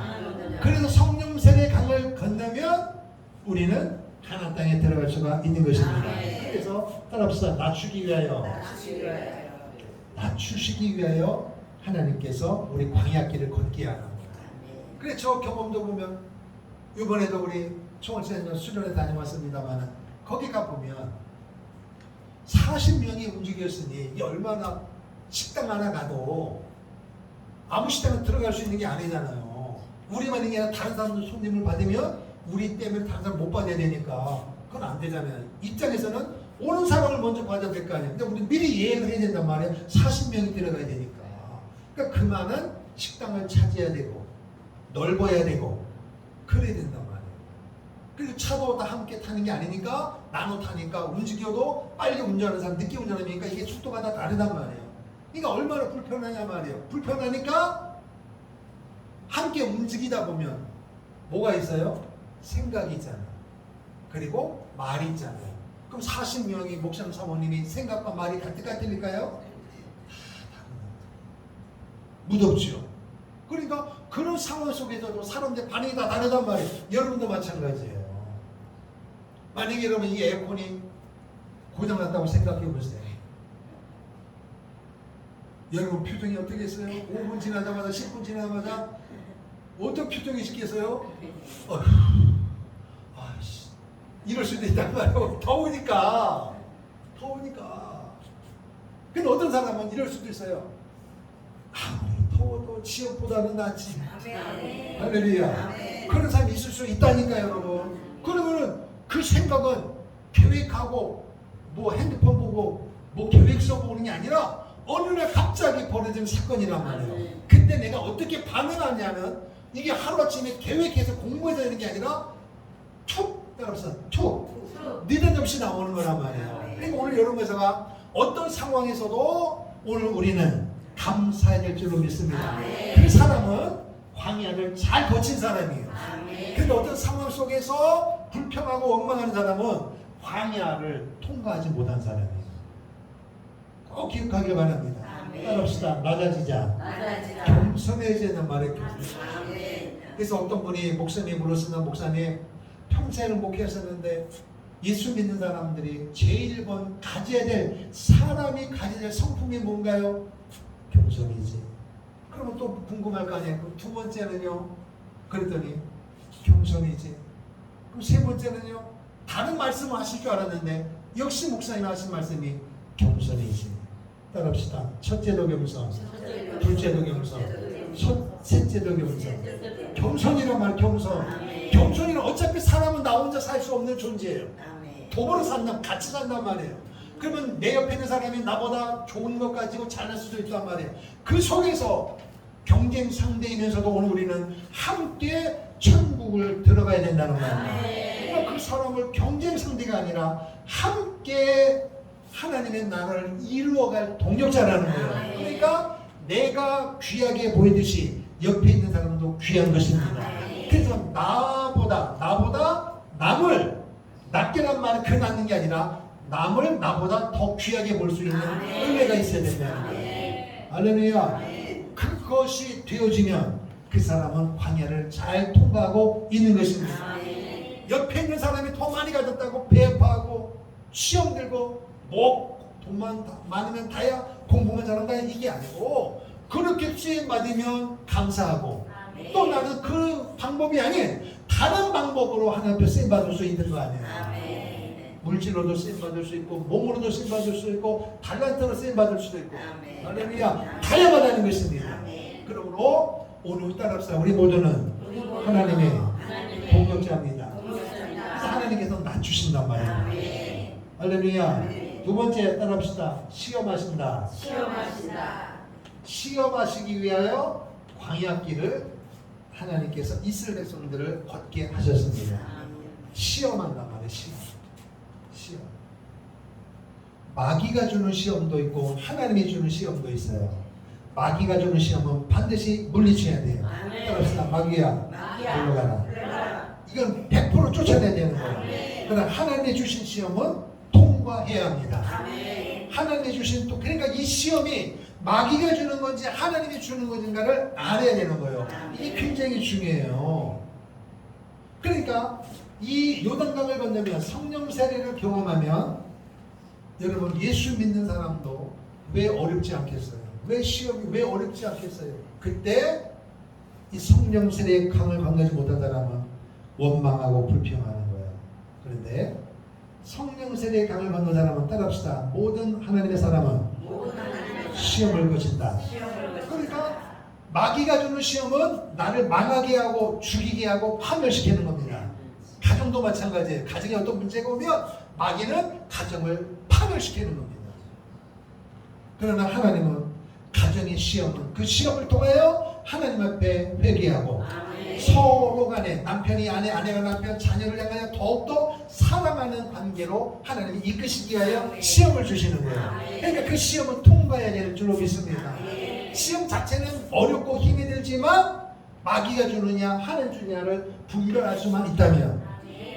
Speaker 1: 그래서 성령 세례 강을 건너면 우리는 가나안 땅에 들어갈 수가 있는 것입니다. 그래서 따라합시다. 낮추기 위하여. 낮추시기 위하여 하나님께서 우리 광야길을 걷게 하는 거예요. 그래 저 경험도 보면 이번에도 우리 총알센터 수련회 다녀왔습니다만 거기 가보면 40명이 움직였으니 이게 얼마나 식당 하나 가도 아무 식당에 들어갈 수 있는 게 아니잖아요. 우리만 이게 아니라 다른 사람들 손님을 받으면 우리 때문에 다른 사람 못 받아야 되니까 그건 안 되잖아요. 입장에서는 오는 사람을 먼저 받아야 될 거 아니에요. 근데 우리 미리 예약을 해야 된단 말이에요. 40명이 들어가야 되니까. 그러니까 그 많은 식당을 차지해야 되고 넓어야 되고 그래야 된단 말이에요. 그리고 차도 다 함께 타는 게 아니니까 나눠 타니까 움직여도 빨리 운전하는 사람 늦게 운전하니까 이게 속도가 다 다르단 말이에요. 그러니까 얼마나 불편하냐 말이에요. 불편하니까 함께 움직이다 보면 뭐가 있어요? 생각이 있잖아요. 그리고 말이 있잖아요. 그럼 40명이 목사님 사모님이 생각과 말이 같을까요? 무덥죠. 그러니까 그런 상황 속에서도 사람들 반응이 다 다르단 말이에요. 여러분도 마찬가지예요. 만약에 여러분 이 에어컨이 고장났다고 생각해 보세요. 여러분 표정이 어떻게 했어요? 5분 지나자마자 10분 지나자마자 어떤 표정이 있겠어요? 아이씨 이럴 수도 있단 말이에요. 더우니까. 근데 어떤 사람은 이럴 수도 있어요. 아무리 더워도 지옥보다는 낫지. 할렐루야. 그런 사람이 있을 수 있다니까요, 여러분. 그러면은 그 생각은 계획하고 뭐 핸드폰 보고 뭐 계획서 보는 게 아니라 어느 날 갑자기 벌어진 사건이란 말이에요. 근데 내가 어떻게 반응하냐는 이게 하루아침에 계획해서 공부해서 되는 게 아니라 툭 따라서 툭 느닷없이 나오는 거란 말이에요. 그러니까 오늘 여러분께서가 어떤 상황에서도 오늘 우리는 감사해야 될 줄로 믿습니다. 그 사람은 광야를 잘 거친 사람이에요. 그런데 어떤 상황 속에서 불평하고 원망하는 사람은 광야를 통과하지 못한 사람이에요. 꼭 기억하길 바랍니다. 따라합시다. 낮아지자. 겸손해지는 말에 그래서 어떤 분이 목사님 불렀으나 목사님 평생을 목회하셨는데 예수 믿는 사람들이 제일 가져야 될 사람이 가져야 될 성품이 뭔가요? 겸손이지. 그러면 또 궁금할 거 아니에요. 그럼 두 번째는요? 그랬더니 겸손이지. 그럼 세 번째는요? 다른 말씀을 하실 줄 알았는데 역시 목사님 하신 말씀이 겸손이지. 따라합시다. 첫째도 겸손, 둘째도 겸손, 셋째도 겸손. 겸손이란 말, 겸손이란 어차피 사람은 나 혼자 살 수 없는 존재예요. 도보로 산다, 같이 산단 말이에요. 그러면 내 옆에 있는 사람이 나보다 좋은 것 가지고 잘날 수도 있단 말이에요. 그 속에서 경쟁 상대이면서도 오늘 우리는 함께 천국을 들어가야 된다는 말이에요. 그러니까 그 사람을 경쟁 상대가 아니라 함께 하나님의 나라를 이루어갈 동력자라는 거예요. 그러니까 내가 귀하게 보이듯이 옆에 있는 사람도 귀한 것입니다. 그래서 나보다 남을 낮게란 말은 그 낮는 게 아니라 남을 나보다 더 귀하게 볼 수 있는 은혜가 있어야 된다. 할렐루야. 그것이 되어지면 그 사람은 광야를 잘 통과하고 있는 것입니다. 옆에 있는 사람이 더 많이 가졌다고 배파하고 시험 들고 돈만 많으면 다야 공부만 잘한다 이게 아니고 그렇게 쓰임 받으면 감사하고 또 나는 그 방법이 아닌 다른 방법으로 하나님 앞에 쓰임 받을 수 있는 거 아니에요. 물질로도 쓰임 받을 수 있고 몸으로도 쓰임 받을 수 있고 달란트로 쓰임 받을 수도 있고 할렐루야 다양하다는 것입니다. 그러므로 오늘 따라합시다. 우리 모두는 하나님의 동역자입니다. 그래서 하나님께서 낮추신단 말이에요. 할렐루야. 두 번째 따라합시다. 시험하신다. 시험하시기 위하여 광야길을 하나님께서 이스라엘 백성들을 걷게 하셨습니다. 시험한단 말이에요. 시험. 마귀가 주는 시험도 있고 하나님이 주는 시험도 있어요. 마귀가 주는 시험은 반드시 물리쳐야 돼요. 따라합시다. 마귀야 물러가라. 이건 100% 쫓아내야 되는 거예요. 그러나 하나님이 주신 시험은 통과해야 합니다. 하나님이 주신 또 그러니까 이 시험이 마귀가 주는 건지 하나님이 주는 건지를 알아야 되는 거예요. 이게 굉장히 중요해요. 그러니까 이 요단강을 건너면 성령 세례를 경험하면 여러분 예수 믿는 사람도 왜 어렵지 않겠어요? 왜 시험이 왜 어렵지 않겠어요? 그때 이 성령 세례의 강을 건너지 못한 사람은 원망하고 불평하는 거예요. 그런데 성령 세례의 강을 건넌 사람은 따라합시다. 모든 하나님의 사람은 시험을 거친다. 그러니까 마귀가 주는 시험은 나를 망하게 하고 죽이게 하고 파멸시키는 겁니다. 가정도 마찬가지예요. 가정에 어떤 문제가 오면 마귀는 가정을 파멸시키는 겁니다. 그러나 하나님은 가정의 시험은 그 시험을 통하여 하나님 앞에 회개하고 서로 간에 남편이 아내, 아내가 남편, 자녀를 향하여 더욱더 사랑하는 관계로 하나님이 이끄시기 위하여 시험을 주시는 거예요. 그러니까 그 시험은 통과해야 될 줄로 믿습니다. 시험 자체는 어렵고 힘이 들지만 마귀가 주느냐 하는 주냐를 분별할 수만 있다면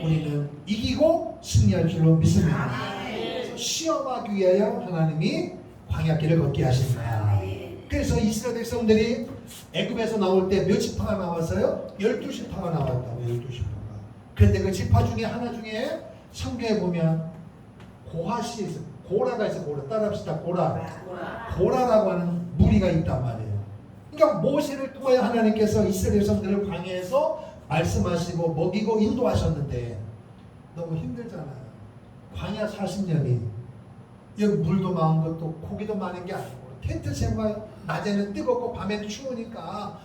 Speaker 1: 우리는 이기고 승리할 줄로 믿습니다. 그래서 시험하기 위하여 하나님이 광야길을 걷게 하십니다. 그래서 이스라엘 백성들이 애굽에서 나올 때 몇 지파가 나왔어요? 12지파가 나왔다고. 12지파가. 그런데 그 지파 중에 하나 중에 성경에 보면 고핫이 있어요. 고라가 있어요. 고라. 따라합시다. 고라라고 하는 무리가 있단 말이에요. 그러니까 모세를 통하여 하나님께서 이스라엘 백성들을 광야에서 말씀하시고 먹이고 인도하셨는데 너무 힘들잖아요. 광야 40년이 여기 물도 많은 것도 고기도 많은 게 아니고 텐트 생활 낮에는 뜨겁고 밤에는 추우니까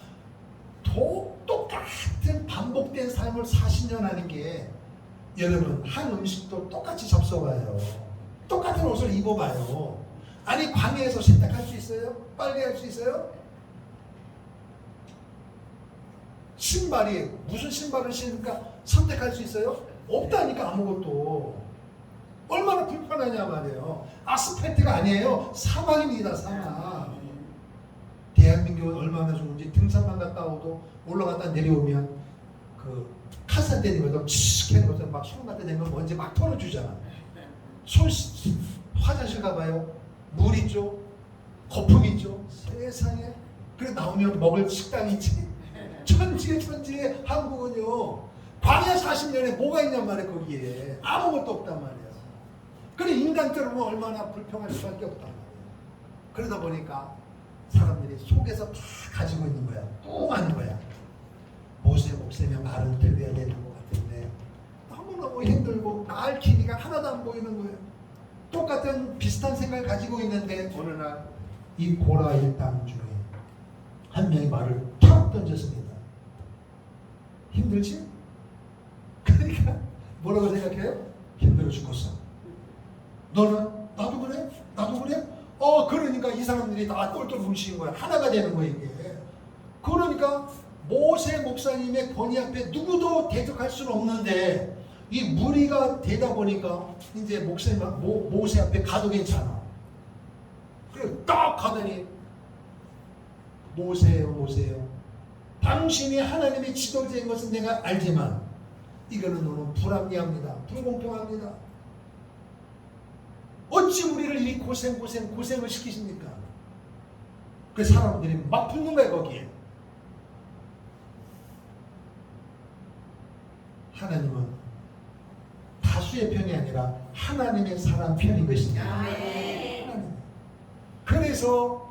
Speaker 1: 똑같은 반복된 삶을 40년 하는 게 여러분 한 음식도 똑같이 접속해요. 똑같은 옷을 입어봐요. 아니 광야에서 세탁할 수 있어요? 빨래할 수 있어요? 신발이 무슨 신발을 신을까 선택할 수 있어요? 없다니까 아무것도. 얼마나 불편하냐 말이에요. 아스팔트가 아니에요. 사막입니다. 사막. 대한민국은 얼마나 좋은지 등산만 갔다 오도 올라갔다 내려오면 그 카산 때리면서 치익 하는 것처럼 막 손 갖다 대면 먼지 막 털어주잖아. 화장실 가봐요. 물 있죠. 거품 있죠. 세상에. 그래 나오면 먹을 식당이 있지. 천지에 한국은요. 광야 40년에 뭐가 있냔 말이에요. 거기에. 아무것도 없단 말이에요. 그래 인간적으로 얼마나 불평할 수밖에 없단 말이에요. 그러다 보니까 사람들이 속에서 다 가지고 있는 거야. 똥하는 거야. 모세 목사님 말을 들어야 되는 것 같은데 너무너무 힘들고 나을 길이가 하나도 안 보이는 거예요. 똑같은 비슷한 생각을 가지고 있는데 어느 날 이 고라 일당 중에 한 명이 말을 탁 던졌습니다. 힘들지? 그러니까 뭐라고 생각해요? 힘들어 죽겠어. 너는? 나도 그래? 나도 그래? 그러니까 이 사람들이 다 똘똘 뭉치는 거야. 하나가 되는 거야 이게. 그러니까 모세 목사님의 권위 앞에 누구도 대적할 수는 없는데 이 무리가 되다 보니까 이제 목사님 모세 앞에 가도 괜찮아. 그래 딱 가더니 모세요. 당신이 하나님의 지도자인 것은 내가 알지만 이거는 너무 불합리합니다. 불공평합니다. 어찌 우리를 이 고생을 시키십니까? 그 사람들이 막 붙는 거야 거기에. 하나님은 다수의 편이 아니라 하나님의 사람 편인 것입니다. 그래서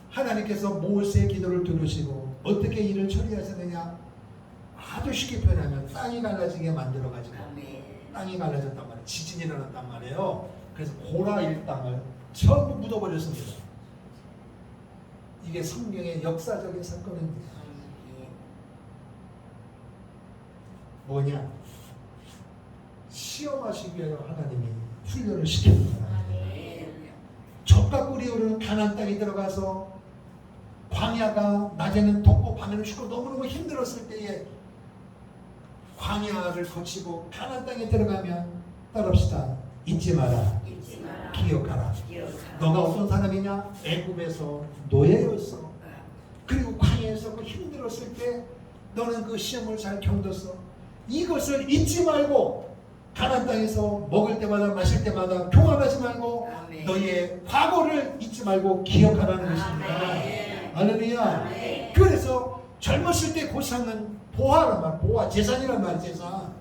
Speaker 1: 하나님께서 모세의 기도를 들으시고 어떻게 일을 처리하셨느냐? 아주 쉽게 표현하면 땅이 갈라지게 만들어가지고 땅이 갈라졌단 말이에요. 지진이 일어났단 말이에요. 그래서 고라 일당을 전부 묻어버렸습니다. 이게 성경의 역사적인 사건입니다. 뭐냐? 시험하시기 위하여 하나님이 훈련을 시킵니다. 젖과 꿀이 흐르는 가나안 땅에 들어가서 광야가 낮에는 덥고 밤에는 춥고 너무너무 힘들었을 때에 광야를 거치고 가나안 땅에 들어가면 따라합시다. 잊지 마라. 기억하라. 너가 어떤 사람이냐? 애굽에서 노예였어. 그리고 광야에서 그 힘들었을 때 너는 그 시험을 잘 견뎠어. 이것을 잊지 말고 가나안 땅에서 먹을 때마다 마실 때마다 교만하지 말고 너의 과거를 잊지 말고 기억하라는 것입니다. 할렐루야. 그래서 젊었을 때 고상은 보화란 말, 보화, 재산이란 말, 재산.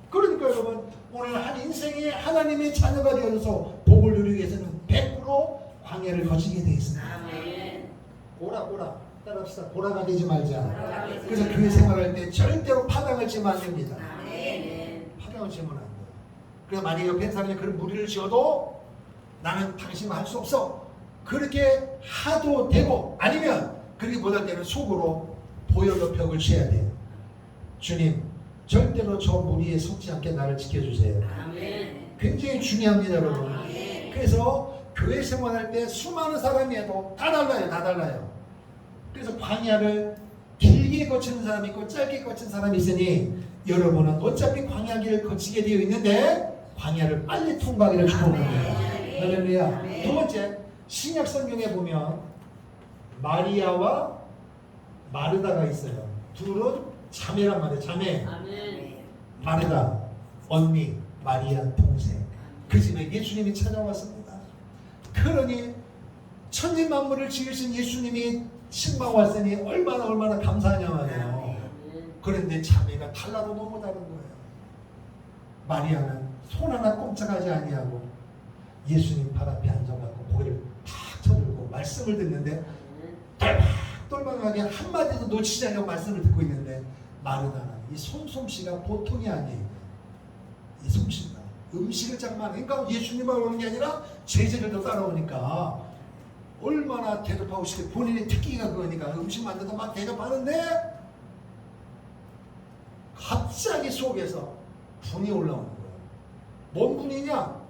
Speaker 1: 그러니까 여러분 오늘 한 인생에 하나님의 자녀가 되어서 복을 누리는 위해서는 100% 광야를 거치게 돼 있습니다.
Speaker 2: 아멘.
Speaker 1: 보라 따라합시다. 보라가 되지 말자.
Speaker 2: 보라가 되지
Speaker 1: 그래서
Speaker 2: 말자.
Speaker 1: 교회 생활할 때 절대로 파당을 치면 안 됩니다.
Speaker 2: 아멘.
Speaker 1: 파당을 치면 안 돼요. 그래서 만약에 옆에 사람이 그런 무리를 지어도 나는 당신만 할 수 없어. 그렇게 하도 되고 아니면 그렇게 못할 때는 속으로 보혈로 벽을 쳐야 돼요. 주님 절대로 저 무리에 속지 않게 나를 지켜주세요.
Speaker 2: 아멘.
Speaker 1: 굉장히 중요합니다 여러분.
Speaker 2: 아멘.
Speaker 1: 그래서 교회 생활할 때 수많은 사람이 해도 다 달라요. 그래서 광야를 길게 거치는 사람이 있고 짧게 거치는 사람이 있으니 여러분은 어차피 광야 길을 거치게 되어 있는데 광야를 빨리 통과하기를 축복합니다. 할렐루야. 두 번째, 신약 성경에 보면 마리아와 마르다가 있어요. 둘은 자매란 말이에요. 자매.
Speaker 2: 아멘.
Speaker 1: 마르다 언니, 마리아 동생. 그 집에 예수님이 찾아왔습니다. 그러니 천지 만물을 지으신 예수님이 신방 왔으니 얼마나 감사하냐 말이에요. 그런데 자매가 달라도 너무 다른 거예요. 마리아는 손 하나 꼼짝하지 아니하고 예수님 발 앞에 앉아갖고 고개를 탁 쳐들고 말씀을 듣는데 똘망똘망하게 한마디도 놓치지 않고 말씀을 듣고 있는데 마르다는 이 솜솜씨가 보통이 아니에요. 이 솜씨가 음식을 장만 그러니까 예수님만 오는 게 아니라 제자들도 따라오니까 얼마나 대접하고 싶게 본인의 특기가 그거니까 음식 만들다 막 대접하는데 갑자기 속에서 분이 올라오는 거예요. 뭔 분이냐?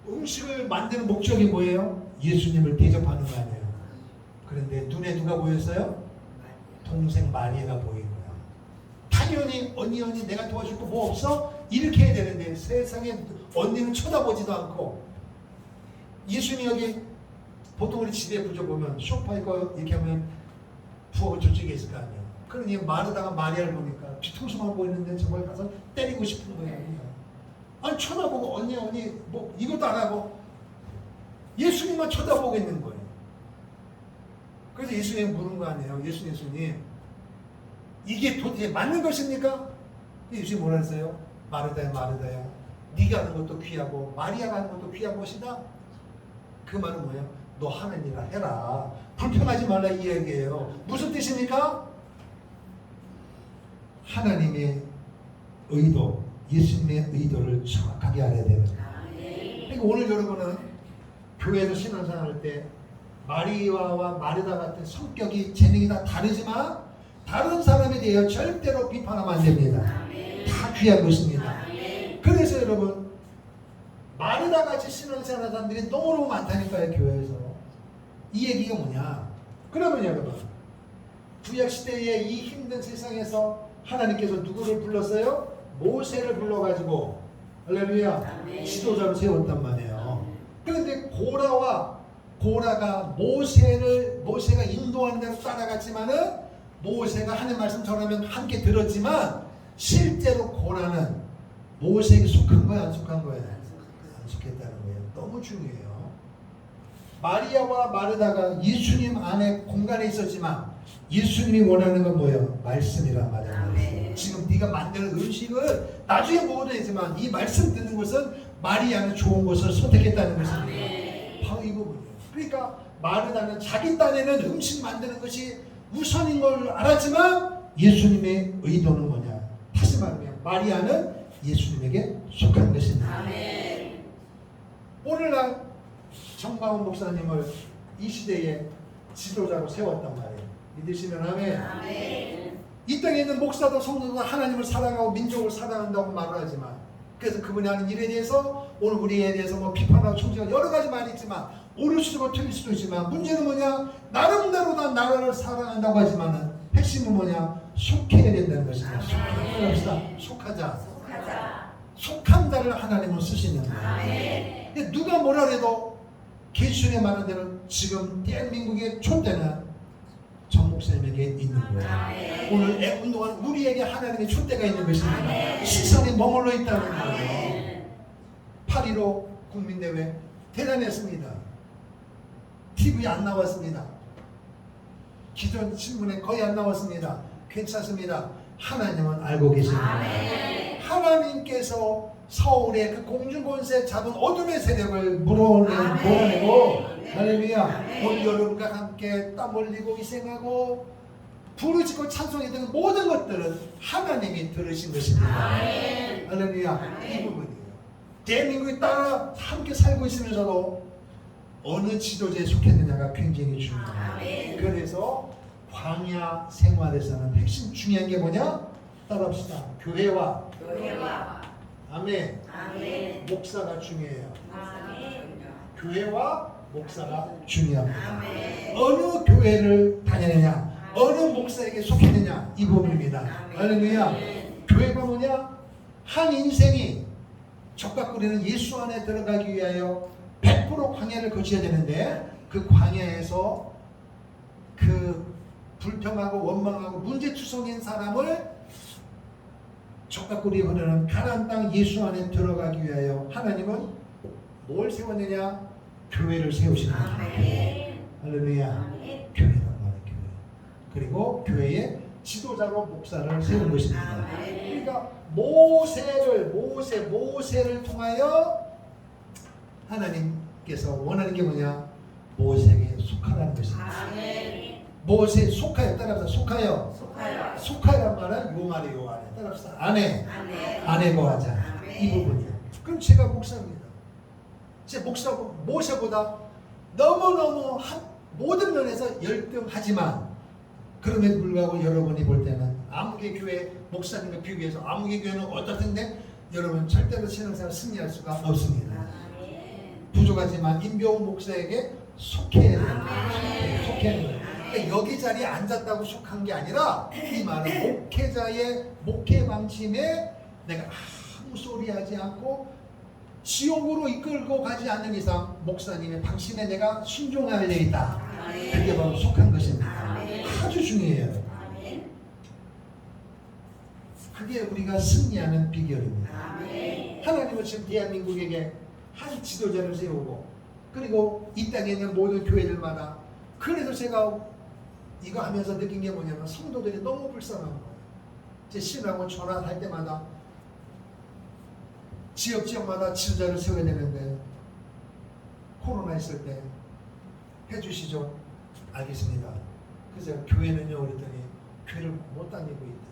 Speaker 1: 음식을 만드는 목적이 뭐예요? 예수님을 대접하는 거 아니에요. 그런데 눈에 누가 보였어요? 동생 마리아가 보인 거야. 당연히 언니 내가 도와줄 거 뭐 없어? 이렇게 해야 되는데 세상에 언니는 쳐다보지도 않고 예수님이 여기 보통 우리 집에 부조 보면 소파 있고 이렇게 하면 부엌은 저쪽에 있을 거 아니에요. 그러니 마르다가 마리아를 보니까 뒤통수만 보이는데 정말 가서 때리고 싶은 거예요. 아니 쳐다보고 언니 뭐 이것도 안 하고 예수님만 쳐다보고 있는 거예요. 그래서 예수님 물은 거 아니에요. 예수님 이게 도대체 맞는 것입니까? 예수님 뭐라 했어요? 마르다야 네가 하는 것도 귀하고 마리아가 하는 것도 귀한 것이다. 그 말은 뭐예요? 너 하는 일을 해라. 불평하지 말라 이 얘기예요. 무슨 뜻입니까? 하나님의 의도, 예수님의 의도를 정확하게 알아야 되는 거예요. 그러니까 오늘 여러분은 교회에서 신앙생활할 때 마리아와 마르다 같은 성격이 재능이 다 다르지만 다른 사람에 대해 절대로 비판하면 안 됩니다. 다 귀한 것입니다. 그래서 여러분 마르다 같이 신앙생활하는 사람들이 너무너무 많다니까요. 교회에서. 이 얘기가 뭐냐? 그러면 여러분 구약시대의 이 힘든 세상에서 하나님께서 누구를 불렀어요? 모세를 불러가지고 할렐루야 지도자로 세웠단 말이에요. 그런데 고라가 모세가 인도하는 대로 따라갔지만은 모세가 하는 말씀 전하면 함께 들었지만 실제로 고라는 모세에게 속한 거야 안 속한 거야? 안 속했다는 거예요. 너무 중요해요. 마리아와 마르다가 예수님 안에 공간에 있었지만 예수님이 원하는 건 뭐예요? 말씀이란 말이에요. 지금 네가 만드는 음식을 나중에 먹어도 되지만 이 말씀 듣는 것은 마리아는 좋은 것을 선택했다는 것입니다. 바로 이 부분이에요. 그러니까 마르다는 자기 딴에는 음식 만드는 것이 우선인 걸 알았지만 예수님의 의도는 뭐냐? 다시 말하면 마리아는 예수님에게 속한 것입니다. 오늘날 정광훈 목사님을 이 시대에 지도자로 세웠단 말이에요. 믿으시면 아멘. 이 땅에 있는 목사도 성도도 하나님을 사랑하고 민족을 사랑한다고 말을 하지만 그래서 그분이 하는 일에 대해서 오늘 우리에 대해서 뭐 비판하고 총칭하고 여러 가지 말이 있지만 옳을 수도 있고 틀릴 수도 있지만 문제는 뭐냐? 나름대로 다 나라를 사랑한다고 하지만은 핵심은 뭐냐? 속해야 된다는 것입니다. 속하자. 속한 자를 하나님은 쓰시는 거예요. 근데 누가 뭐라 해도 계시록에 말한 대로 지금 대한민국의 촛대는 정 목사님에게 있는 거예요. 오늘 운동한 우리에게 하나님의 촛대가 있는 것입니다. 시선이 머물러 있다는 거예요. 8.15 국민대회 대단했습니다. TV에 안 나왔습니다. 기존 신문에 거의 안 나왔습니다. 괜찮습니다. 하나님은 알고 계십니다. 하나님께서 서울의 그 공중권세 잡은 어둠의 세력을 몰아내고 할렐루야. 오늘 여러분과 함께 땀 흘리고 희생하고 부르짖고 찬송했던 모든 것들은 하나님이 들으신 것입니다. 할렐루야. 이 부분이에요. 대한민국이 따라 함께 살고 있으면서도 어느 지도자에 속했느냐가 굉장히 중요해요. 그래서 광야 생활에서는 핵심 중요한 게 뭐냐? 따라합시다. 교회와 아멘. 목사가 중요해요. 교회와 목사가 중요합니다. 어느 교회를 다니느냐, 어느 목사에게 속했느냐, 이 부분입니다. 할렐루야. 교회가 뭐냐? 한 인생이 적각거리는 예수 안에 들어가기 위하여 100% 광야를 거쳐야 되는데, 그 광야에서 그 불평하고 원망하고 문제투성인 사람을 적각거리 흐르는 가나안 땅 예수 안에 들어가기 위하여 하나님은 뭘 세웠느냐? 교회를 세우시는 거예요. 할렐루야. 교회란 말이에요. 교회. 그리고 교회의 지도자로 목사를 세운 것입니다. 그러니까 모세를 통하여 하나님께서 원하는 게 뭐냐? 모세에게 속하라는 것입니다. 모세 속하여, 따라합시다. 속하여란 말은 요 말이에요. 요 안에 따라합시다. 안에 거하자. 이 부분이에요. 그럼 제가 목사입니다. 제 목사고 모세보다 너무너무 모든 면에서 열등하지만, 그럼에도 불구하고 여러분이 볼 때는 아무개 교회 목사님과 비교해서 아무개 교회는 어떻든데 여러분 절대로 신앙생활 승리할 수가 없습니다. 부족하지만 임병훈 목사에게 속해야 됩니다. 속해야 돼요. 그러니까 여기 자리에 앉았다고 속한 게 아니라, 이 말은 목회자의 목회 방침에 내가 아무 소리 하지 않고 지옥으로 이끌고 가지 않는 이상 목사님의 방침에 내가 순종할 일이 있다. 그게 바로 속한 것입니다. 아주 중요해요. 그게 우리가 승리하는 비결입니다. 하나님은 지금 대한민국에게 한 지도자를 세우고, 그리고 이 땅에 있는 모든 교회들마다, 그래서 제가 이거 하면서 느낀 게 뭐냐면 성도들이 너무 불쌍한 거예요. 제 신하고 전화할 때마다 지역마다 지도자를 세워야 되는데 코로나 있을 때 해주시죠. 알겠습니다. 그래서 제가 교회는요 그랬더니 교회를 못 다니고 있대요.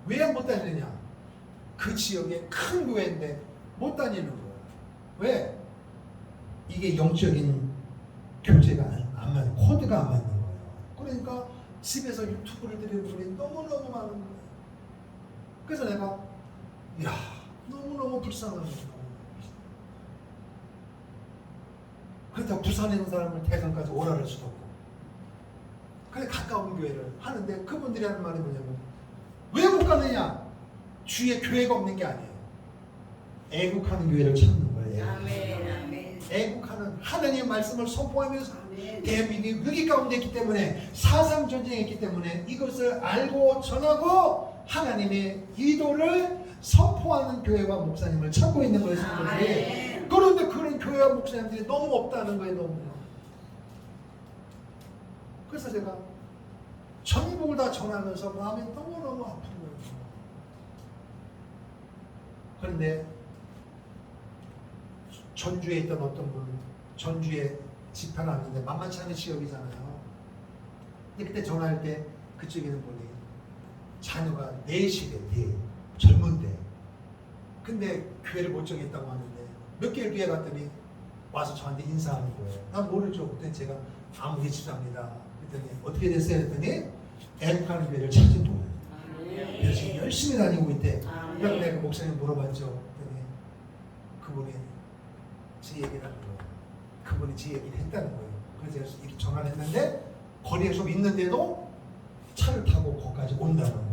Speaker 1: 왜 못 다니느냐? 그 지역에 큰 교회인데 못 다니는 거예요. 왜? 이게 영적인 교제가 안 맞는, 코드가 안 맞는 거예요. 그러니까 집에서 유튜브를 들으는 분이 너무너무 많은 거예요. 그래서 내가 너무너무 불쌍한 거예요. 그렇다고 부산에 있는 사람을 대전까지 오라 할 수도 없고, 그래 가까운 교회를 하는데 그분들이 하는 말이 뭐냐면, 왜 못 가느냐? 주위에 교회가 없는 게 아니에요. 애국하는 교회를 찾는 거예요. 애국하는 하나님의 말씀을 선포하면서 대한민국이 위기 가운데 있기 때문에, 사상 전쟁했기 때문에 이것을 알고 전하고 하나님의 의도를 선포하는 교회와 목사님을 찾고 있는 거예요. 성도들이. 그런데 그런 교회와 목사님들이 너무 없다는 거예요. 너무. 그래서 제가 전국을 다 전하면서 마음이 너무너무 아픈 거예요. 그런데 전주에 있던 어떤 분, 전주에 집회를 하는데 만만치 않은 지역이잖아요. 근데 그때 전화할 때 그쪽에 있는 분이 자녀가 넷이래, 젊은데. 근데 교회를 못 정했다고 하는데 몇 개월 뒤에 갔더니 와서 저한테 인사하는 거예요. 난 모르죠. 그때 제가 아무개 집사입니다. 그랬더니 어떻게 됐어요? 했더니 애국하는 교회를 찾은 거예요. 그래서 열심히 다니고 있대. 그래서 내가 그 목사님 물어봤죠. 그랬더니 그분이 제 얘기를 하는 거예요. 그분이 제 얘기를 했다는 거예요. 그래서 제가 이렇게 전화를 했는데 거리에 좀 있는데도 차를 타고 거기까지 온다는 거예요.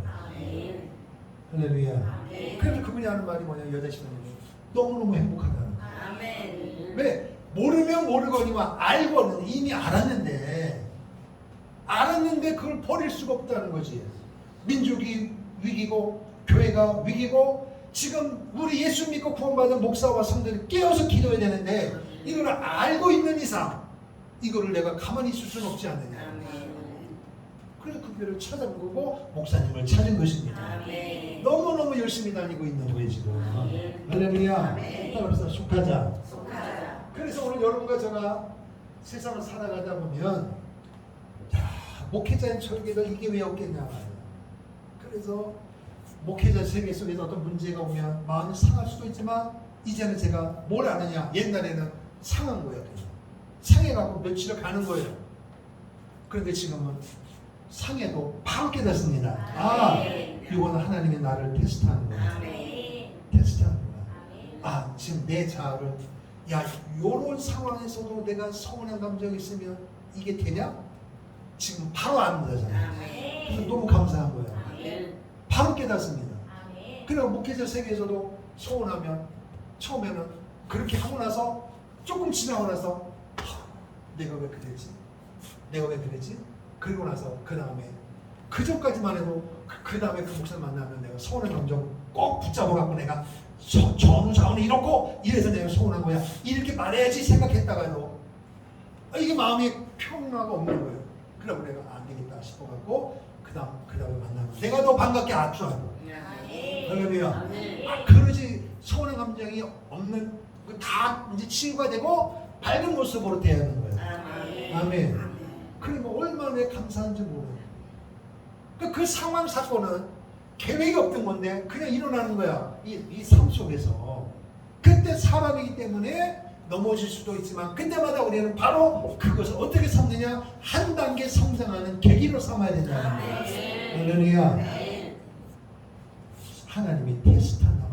Speaker 1: 할렐루야. 그래서 그분이 하는 말이 뭐냐, 여자 신부님이 너무너무 행복하다는 거예요. 왜? 모르면 모르거니와 알고는 이미 알았는데 그걸 버릴 수가 없다는 거지. 민족이 위기고 교회가 위기고, 지금 우리 예수 믿고 구원받은 목사와 성도들이 깨어서 기도해야 되는데 이걸 알고 있는 이상 이거를 내가 가만히 있을 수는 없지 않느냐. 그래서 그 교회를 찾아보고 목사님을 찾은 것입니다.
Speaker 2: 아멘.
Speaker 1: 너무너무 열심히 다니고 있는 거예요 지금. 할렐루야.
Speaker 2: 아멘.
Speaker 1: 그래서 속하자.
Speaker 2: 속하자.
Speaker 1: 그래서 오늘 여러분과 제가 세상을 살아가다 보면 목회자인 저에게도 이게 왜 없겠냐 말이에요. 그래서 목회자 세계 속에서 어떤 문제가 오면 마음이 상할 수도 있지만 이제는 제가 뭘 아느냐. 옛날에는 상한 거예요. 상해갖고 며칠을 가는 거예요. 그런데 지금은 상해도 바로 깨닫습니다. 아, 이거는 하나님이 나를 테스트하는 거야.
Speaker 2: 아멘.
Speaker 1: 테스트하는 거야. 아, 지금 내 자아를 야, 요런 상황에서도 내가 서운한 감정이 있으면 이게 되냐? 지금 바로 아는 거잖아요. 그래서 너무 감사한 거예요.
Speaker 2: 아멘.
Speaker 1: 바로 깨닫습니다.
Speaker 2: 아멘.
Speaker 1: 그리고 목회자 세계에서도 서운하면 처음에는 그렇게 하고 나서 조금 지나고 나서 내가 왜 그랬지? 내가 왜 그랬지? 그리고 나서 그 다음에 그 전까지만 해도 그 다음에 그 목사를 만나면 내가 서운한 감정 꼭 붙잡아갖고 내가 전우좌우는 이렇고 이래서 내가 서운한 거야 이렇게 말해야지 생각했다가도 이게 마음이 평화가 없는 거예요. 그러고 내가 안 되겠다 싶어갖고 그 다음에 만나면 내가 더 반갑게 안주하고 할렐루야. 그러지 서운한 감정이 없는 다 이제 치유가 되고 밝은 모습으로 대하는 거예요. 아멘. 그러면 얼마나 감사한지 모르요. 그 상황 사건은 계획이 없던 건데 그냥 일어나는 거야. 이 삶 속에서. 그때 사람이기 때문에 넘어질 수도 있지만 그때마다 우리는 바로 그것을 어떻게 삼느냐 한 단계 성장하는 계기로 삼아야 된다는 거예요. 할렐루야. 하나님이 테스트한다.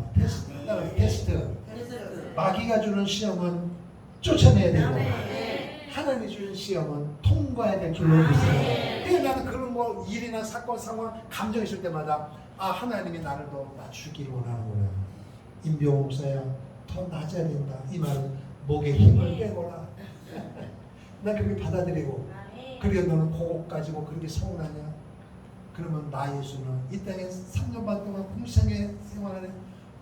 Speaker 1: 테스트. 마귀가 주는 시험은 쫓아내야 되고 하나님이 주는 시험은 통과해야 될 줄로 믿습니다. 그래서 나는 그런 뭐 일이나 사건 상황 감정 있을 때마다 아 하나님이 나를 더 낮추기를 원하는구나. 임병호 목사야 더 낮아야 된다. 이 말은 목에 힘을 빼거라. 난 그렇게 받아들이고 그리고 너는 그것 가지고 그렇게 서운하냐? 그러면 나 예수는 이 땅에 3년 반 동안 공생의 생활을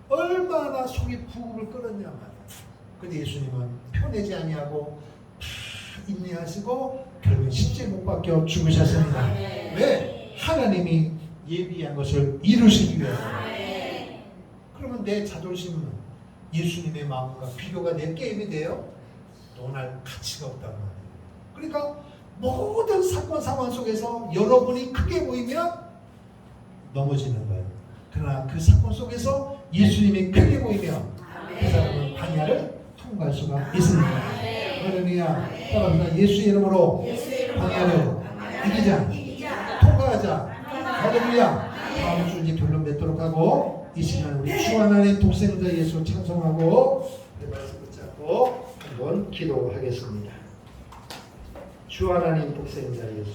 Speaker 1: 얼마나 속이 부글부글 끓었냐 말이야. 근데 예수님은 편하지 아니하고 다 인내하시고 결국 십자가에 못 박혀 죽으셨습니다. 왜? 하나님이 예비한 것을 이루시기 위해서. 그러면 내 자존심은 예수님의 마음과 비교가 내 게임이 돼요? 논할 가치가 없단 말이에요. 그러니까 모든 사건 상황 속에서 여러분이 크게 보이면 넘어지는 거예요. 그러나 그 사건 속에서 예수님이 크게 보이면 그 사람은 광야를 통과할 수가 있습니다. 할렐루야. 따라합니다. 예수의 이름으로 광야를 이기자. 통과하자. 할렐루야. 다음 주 이제 결론 맺도록 하고 이 시간 우리 주 하나님 독생자 예수 찬송하고 말씀 붙잡고 한번 기도하겠습니다. 주 하나님 독생자 예수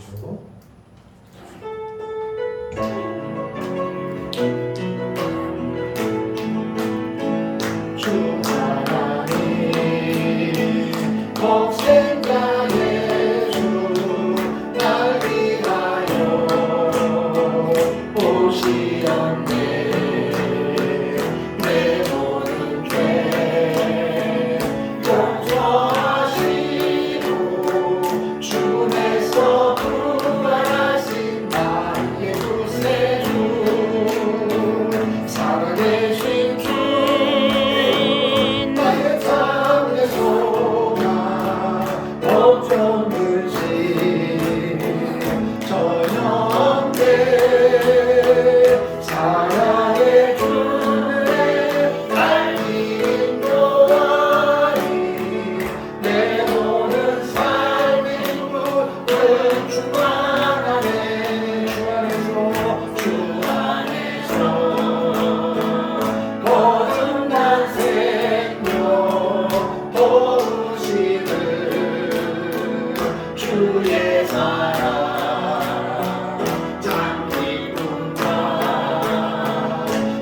Speaker 1: 주 하나님 독생자 예수 날 위하여 오시었네. 내 모든 죄 용서하시고 주에서 부활하신 나의 구세주 살아계신 주 나의 삶의 소망 걱정 근심 전혀 없네. 사랑의 주의 날 인도하니 내 모든 삶의 행복은 충만하네. 주 안에서 거듭난 생명 도우시는 주의 사랑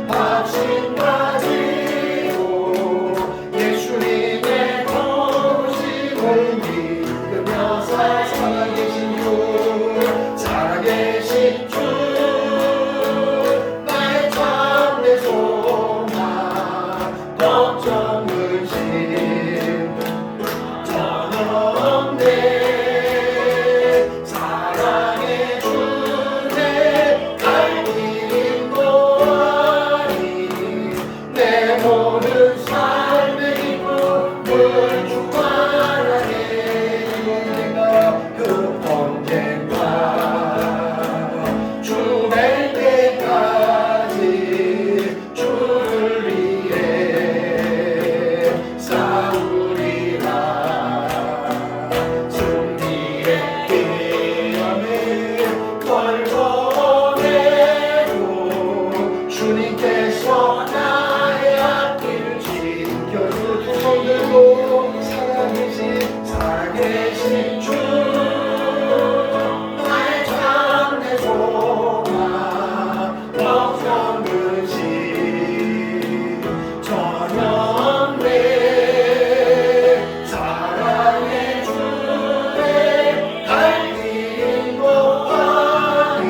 Speaker 1: 박신 가지고 예수님의 도우심을 믿으며 살아계신 주 살아계신 주 나의 참된 소망 걱정 근심 전혀 없네. 사랑의 주 모든 삶의 기쁨을 충만하게 그 언젠가 주 뵐 때까지 주를 위해 싸우리라. 승리의 기쁨을 걸어내고 주님께서 나의 앞길을 지켜주. 두 손 들고 살아계신 주 나의 참된 소망 걱정 근심 전혀 없네. 사랑의 주의 갈길도 아니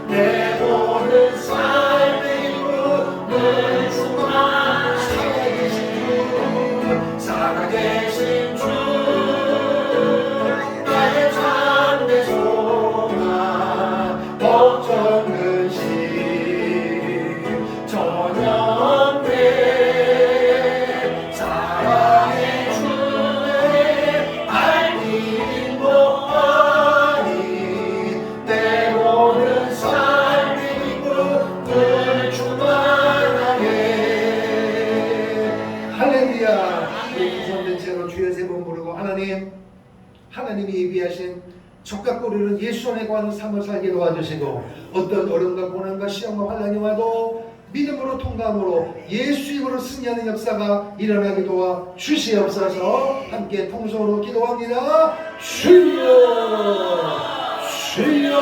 Speaker 1: 내 모든 삶의 기쁨을 주마. 살아계신 주 나의 참된 소망 걱정 근심 전혀 없네. 사랑의 주의 알림도 아니 내 모든 삶의 기쁨을 충만하게. 할렐루야. 우선 대체로 주여 세 번 부르고 하나님이 예비하신 적과 우리는 예수 안에 관한 삶을 살게 도와주시고 어떤 어려움과 고난과 시험과 환난이 와도 믿음으로 통감으로 예수 이름으로 승리하는 역사가 일어나게 도와 주시옵소서. 함께 통성으로 기도합니다. 주여 주여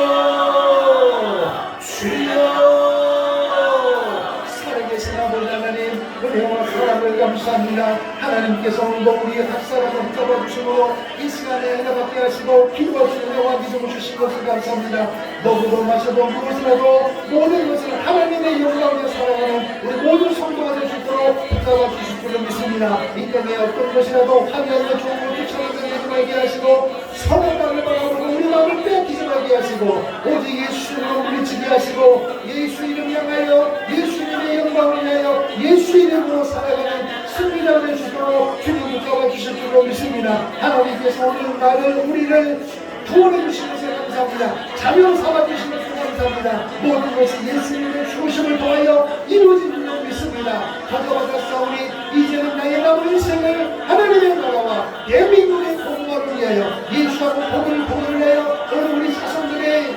Speaker 1: 주여. 살아계신 아버지 하나님, 은혜와 사랑을 감사합니다. 하나님께서 오늘도 우리의 각 사람을 붙잡아 주시고 이 시간에 은혜받게 하시고 기도와 은혜와 믿음을 주신 것을 감사합니다. 먹어도 마셔도 무엇이라도 모든 것을 하나님의 영광에 살아가는 우리 모든 성도가 될 수 있도록 붙잡아 주실 줄을 믿습니다. 이 땅에 어떤 것이라도 화려하며 좋은 것도 찾아다니지 말게 하시고 선한 바람으로 우리 마음을 빼앗기지 말게 하시고 오직 예수 이름으로 물리치게 하시고 예수 이름 향하여 예수 이름의 영광을 위하여 예수 이름으로 살아가는 승리자가 될 수 있도록 주님 붙잡아 주실 줄로 믿습니다. 하나님께서 오늘 나를 우리를 구원해 주신 것을 감사합니다. 자녀 삼아 주신 것을 감사합니다. 모든 것이 예수님의 죽으심을 통하여 이루어진 줄로 믿습니다. 가져받았사오니 이제는 나의 남은 인생을 하나님의 나라와 대민국의 공로를 위하여 예수하고 복을 위하여 오늘 우리 자손들의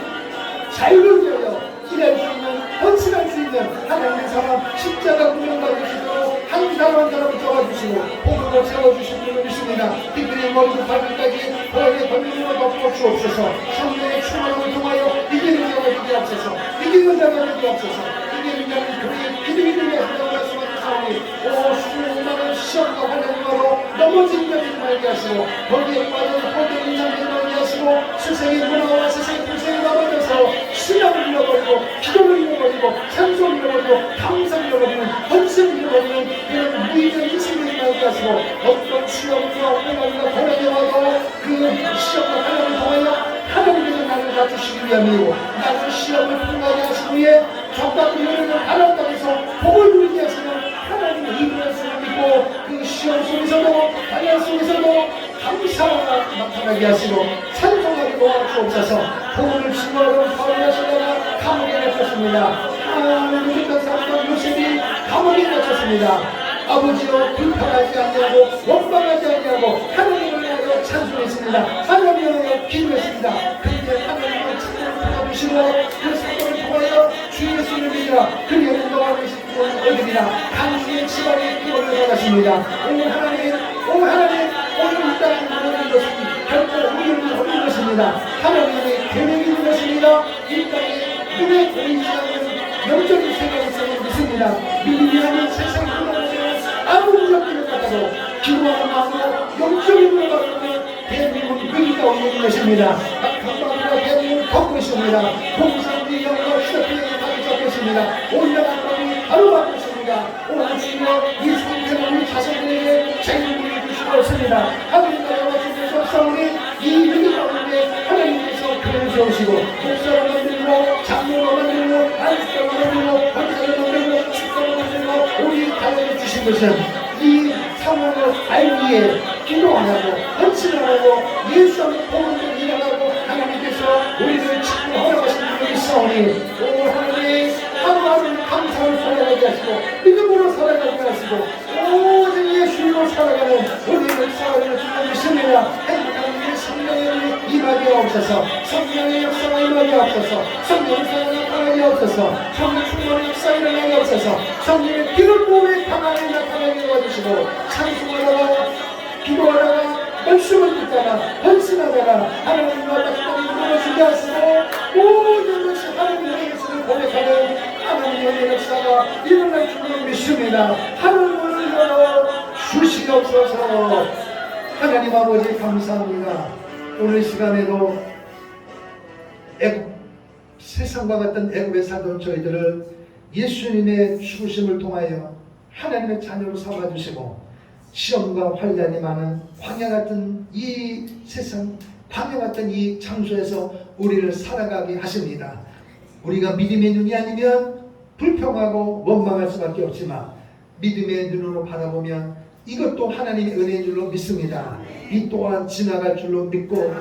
Speaker 1: 자유를 위하여 일할 수 있는 헌신할 수 있는 하나님의 사람 십자가 구원받을 수 있도록 한 사람 한 사람 잡아주시고 복음을 세워주신 줄을 믿습니다. 특별히 머리부터 발끝까지 보혈의 권능으로 덮어 주옵소서. 성령의 충만함을 통하여 이기는 자가 되게 하옵소서. 이기는 자가 되게 하옵소서. 이기는 자는 그의 기름이 되게 하시라고 말씀하신 사람이 오 수많은 시험과 환난으로 넘어진 자들이 말게 하시고 거기에 빠져 헛된 인상들이 말게 하시고 세상의 문화와 세상의 불세에 넘어져서 신앙을 잃어버리고 기도를 잃어버리고 찬송을 잃어버리고 감사를 잃어버리는 헌신을 잃어버리는 그런 무의적 인생들이 말게 하시고 어떤 시험과 환난과 고난이 와도 그 시험과 환난을 통하여 하나님께서 나를 낮추시기 위함이고 나를 시험을 통과하게 하신 후에 적과 그녀를 하나님 땅에서 복을 누리게 하시는 하나님의 이분의 수를 믿고 그 시험 속에서도 환난 속에서도 감사가 나타나게 하시고 찬송하게 도와주옵소서. 복음을 증거하던 바울이 하시다가 감옥에 갇혔습니다. 하나님의 사람과 요셉이 감옥에 갇혔습니다. 아버지여 불평하지 아니하고 원망하지 아니하고 하나님을 위하여 찬송했습니다. 하나님을 위하여 기도했습니다. 그런데 하나님은 찬송을 받으시고 그 사건을 통하여 주 예수를 믿으라 그리고 인도하고 계신 구원을 얻으리라 당신의 집안에 기도를 받았습니다. 오 하나님 오늘 이 땅에 모든 것은 결코 우리를 버린 것입니다. 하나님의 계획이 있는 것입니다. 이 땅에 눈에 보이지 않는 영적인 세계를 있음을 믿습니다. 믿음이 아닌 세상의 흐름을 아무리 영적인 같아도 기도하는 마음으로 영적인 흐름을 받는 대한민국이 위기가 오는 것입니다. 강박과 대한민국을 걷고 있습니다. 공산주의 영과 시대표에 가득 잡고 있습니다. 온갖 악법이 바로 받고 있습니다. 오늘 주여 이 상태는 우리 자손들에게 자유를 주시옵습니다. 하나님 나라와 주께서 싸우니 이 위기 가운데 하나님께서 그를 세우시고 목사를 만들고 장로를 만들고 안식장을 만들고 권사를 만들고 축사를 만들고 우리 가정을 주시고 것은 이 상황을 알기에 기도 안 하고 헌신 안 하고 예수 안에 복음을 일어나고 하나님께서 우리를 지금 허락하신 분이 있사오니 오 하나님 하루하루 감사를 살아가게 하시고 믿음으로 살아가게 하시고 오직 예수로 살아가는 우리를 살아가는 주님을 믿습니다. 행복한 우리 성령의 임하게 없어서 성령의 역사가 임하게 없어서 성령의 사랑이 나타나게 없어서 성령 충만의 역사 일어나게 없어서 성령의 기름 부음에 강하게 나타나게 도와주시고 찬송하다가 기도하다가 말씀을 듣다가 헌신하다가 하나님과 같이 무너지게 하시고 모든 것이 하나님의 것을 고백하는 하나님의 역사가 일어날 줄을 믿습니다. 하늘문을 열어 주시옵소서. 하나님 아버지 감사합니다. 오늘 시간에도 세상과 같은 애굽에 살던 저희들을 예수님의 죽으심을 통하여 하나님의 자녀로 삼아주시고 시험과 환난이 많은 광야 같은 이 세상, 광야 같은 이 장소에서 우리를 살아가게 하십니다. 우리가 믿음의 눈이 아니면 불평하고 원망할 수밖에 없지만 믿음의 눈으로 바라보면 이것도 하나님의 은혜인 줄로 믿습니다. 이 또한 지나갈 줄로 믿고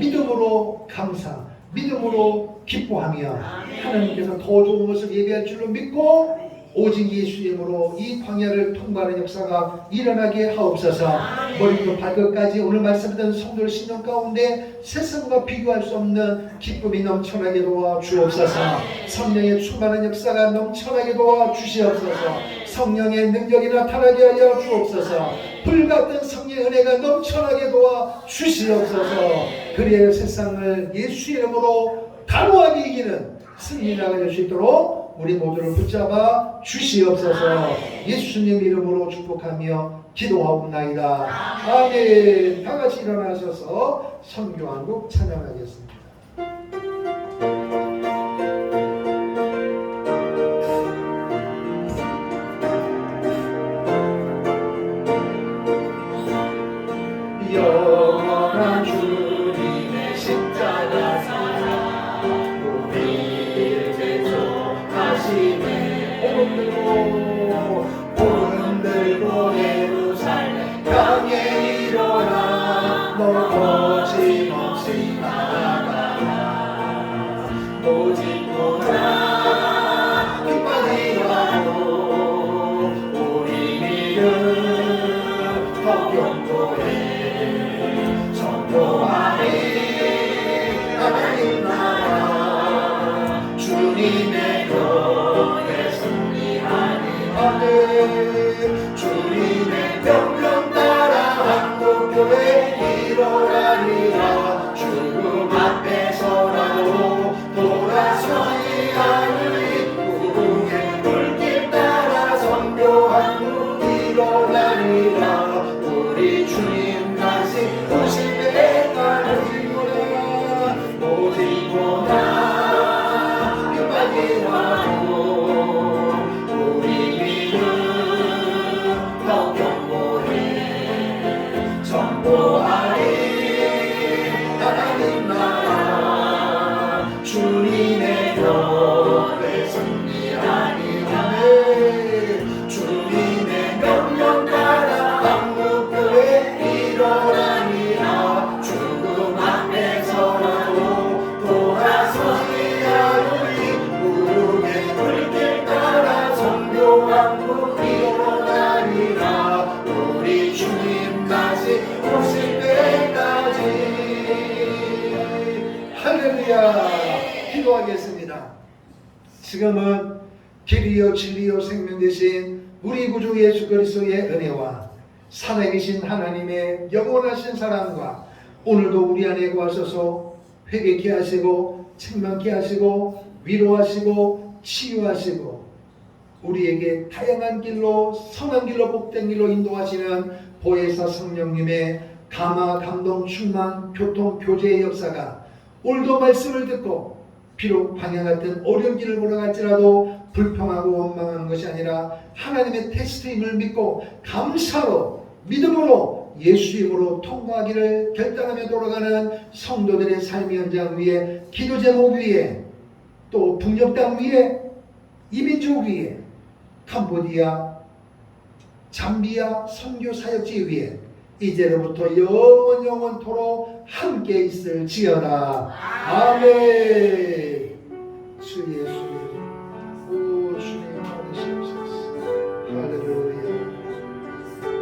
Speaker 1: 믿음으로 감사, 믿음으로 기뻐하며 하나님께서 더 좋은 것을 예비할 줄로 믿고 오직 예수 이름으로 이 광야를 통과하는 역사가 일어나게 하옵소서. 머리부터 발끝까지 오늘 말씀드린 성도의 신령 가운데 세상과 비교할 수 없는 기쁨이 넘쳐나게 도와 주옵소서. 성령의 충만한 역사가 넘쳐나게 도와 주시옵소서. 성령의 능력이 나타나게 하여 주옵소서. 불같은 성령의 은혜가 넘쳐나게 도와 주시옵소서. 그리하여 세상을 예수 이름으로 단호하게 이기는 승리 나갈 수 있도록 우리 모두를 붙잡아 주시옵소서. 예수님 이름으로 축복하며 기도하옵나이다. 아멘. 다 같이 일어나셔서 선교한국 찬양하겠습니다. 영원한 주님의 십자가 사랑 우리를 대속하시네. 오른 들고 예루살렘 강에 일어나 너 거침없이 나아가 오직 보라 끝까지라도 우리 믿음 더 견고해. 전도하리 하나님 나라 주님의 곁에 승리하니 아멘. 주님의 명령 따라 한국교회 일어나리라. 죽음 앞에서라도 돌아서지 않을 입구에 불길 따라 선교한국 일어나리라. 우리 주님 다시 오실 때까지보다 오직보다 끝까지 와도 우리 믿음 더 견고해. 전보하리 하나님 나라 주님의 곁에 승리하니 아멘. 주님의 명령 따라 한국교회 일어나니라. 죽음 앞에서라도 돌아서지 않을 입구에 불길 따라 선교한국 일어나리라. 우리 주님 다시 오실 때까지. 할렐루야. 기도하겠습니다. 지금은 길이요 진리요 생명 되신 우리 구주 예수 그리스도의 은혜와 살아계신 하나님의 영원하신 사랑과 오늘도 우리 안에 거하셔서 회개케 하시고 책망케 하시고 위로하시고 치유하시고 우리에게 다양한 길로 선한 길로 복된 길로 인도하시는 보혜사 성령님의 감화 감동 충만 교통 교제의 역사가 오늘도 말씀을 듣고 비록 방향 같은 어려운 길을 걸어갈지라도 불평하고 원망하는 것이 아니라 하나님의 테스트임을 믿고 감사로 믿음으로 예수 이름으로 통과하기를 결단하며 돌아가는 성도들의 삶의 현장 위에 기도 제목 위에 또 북녘 땅 위에 이민족 위에 캄보디아 잠비아 선교 사역지 위에 이제로부터 영원토록 함께 있을지어다. 아멘.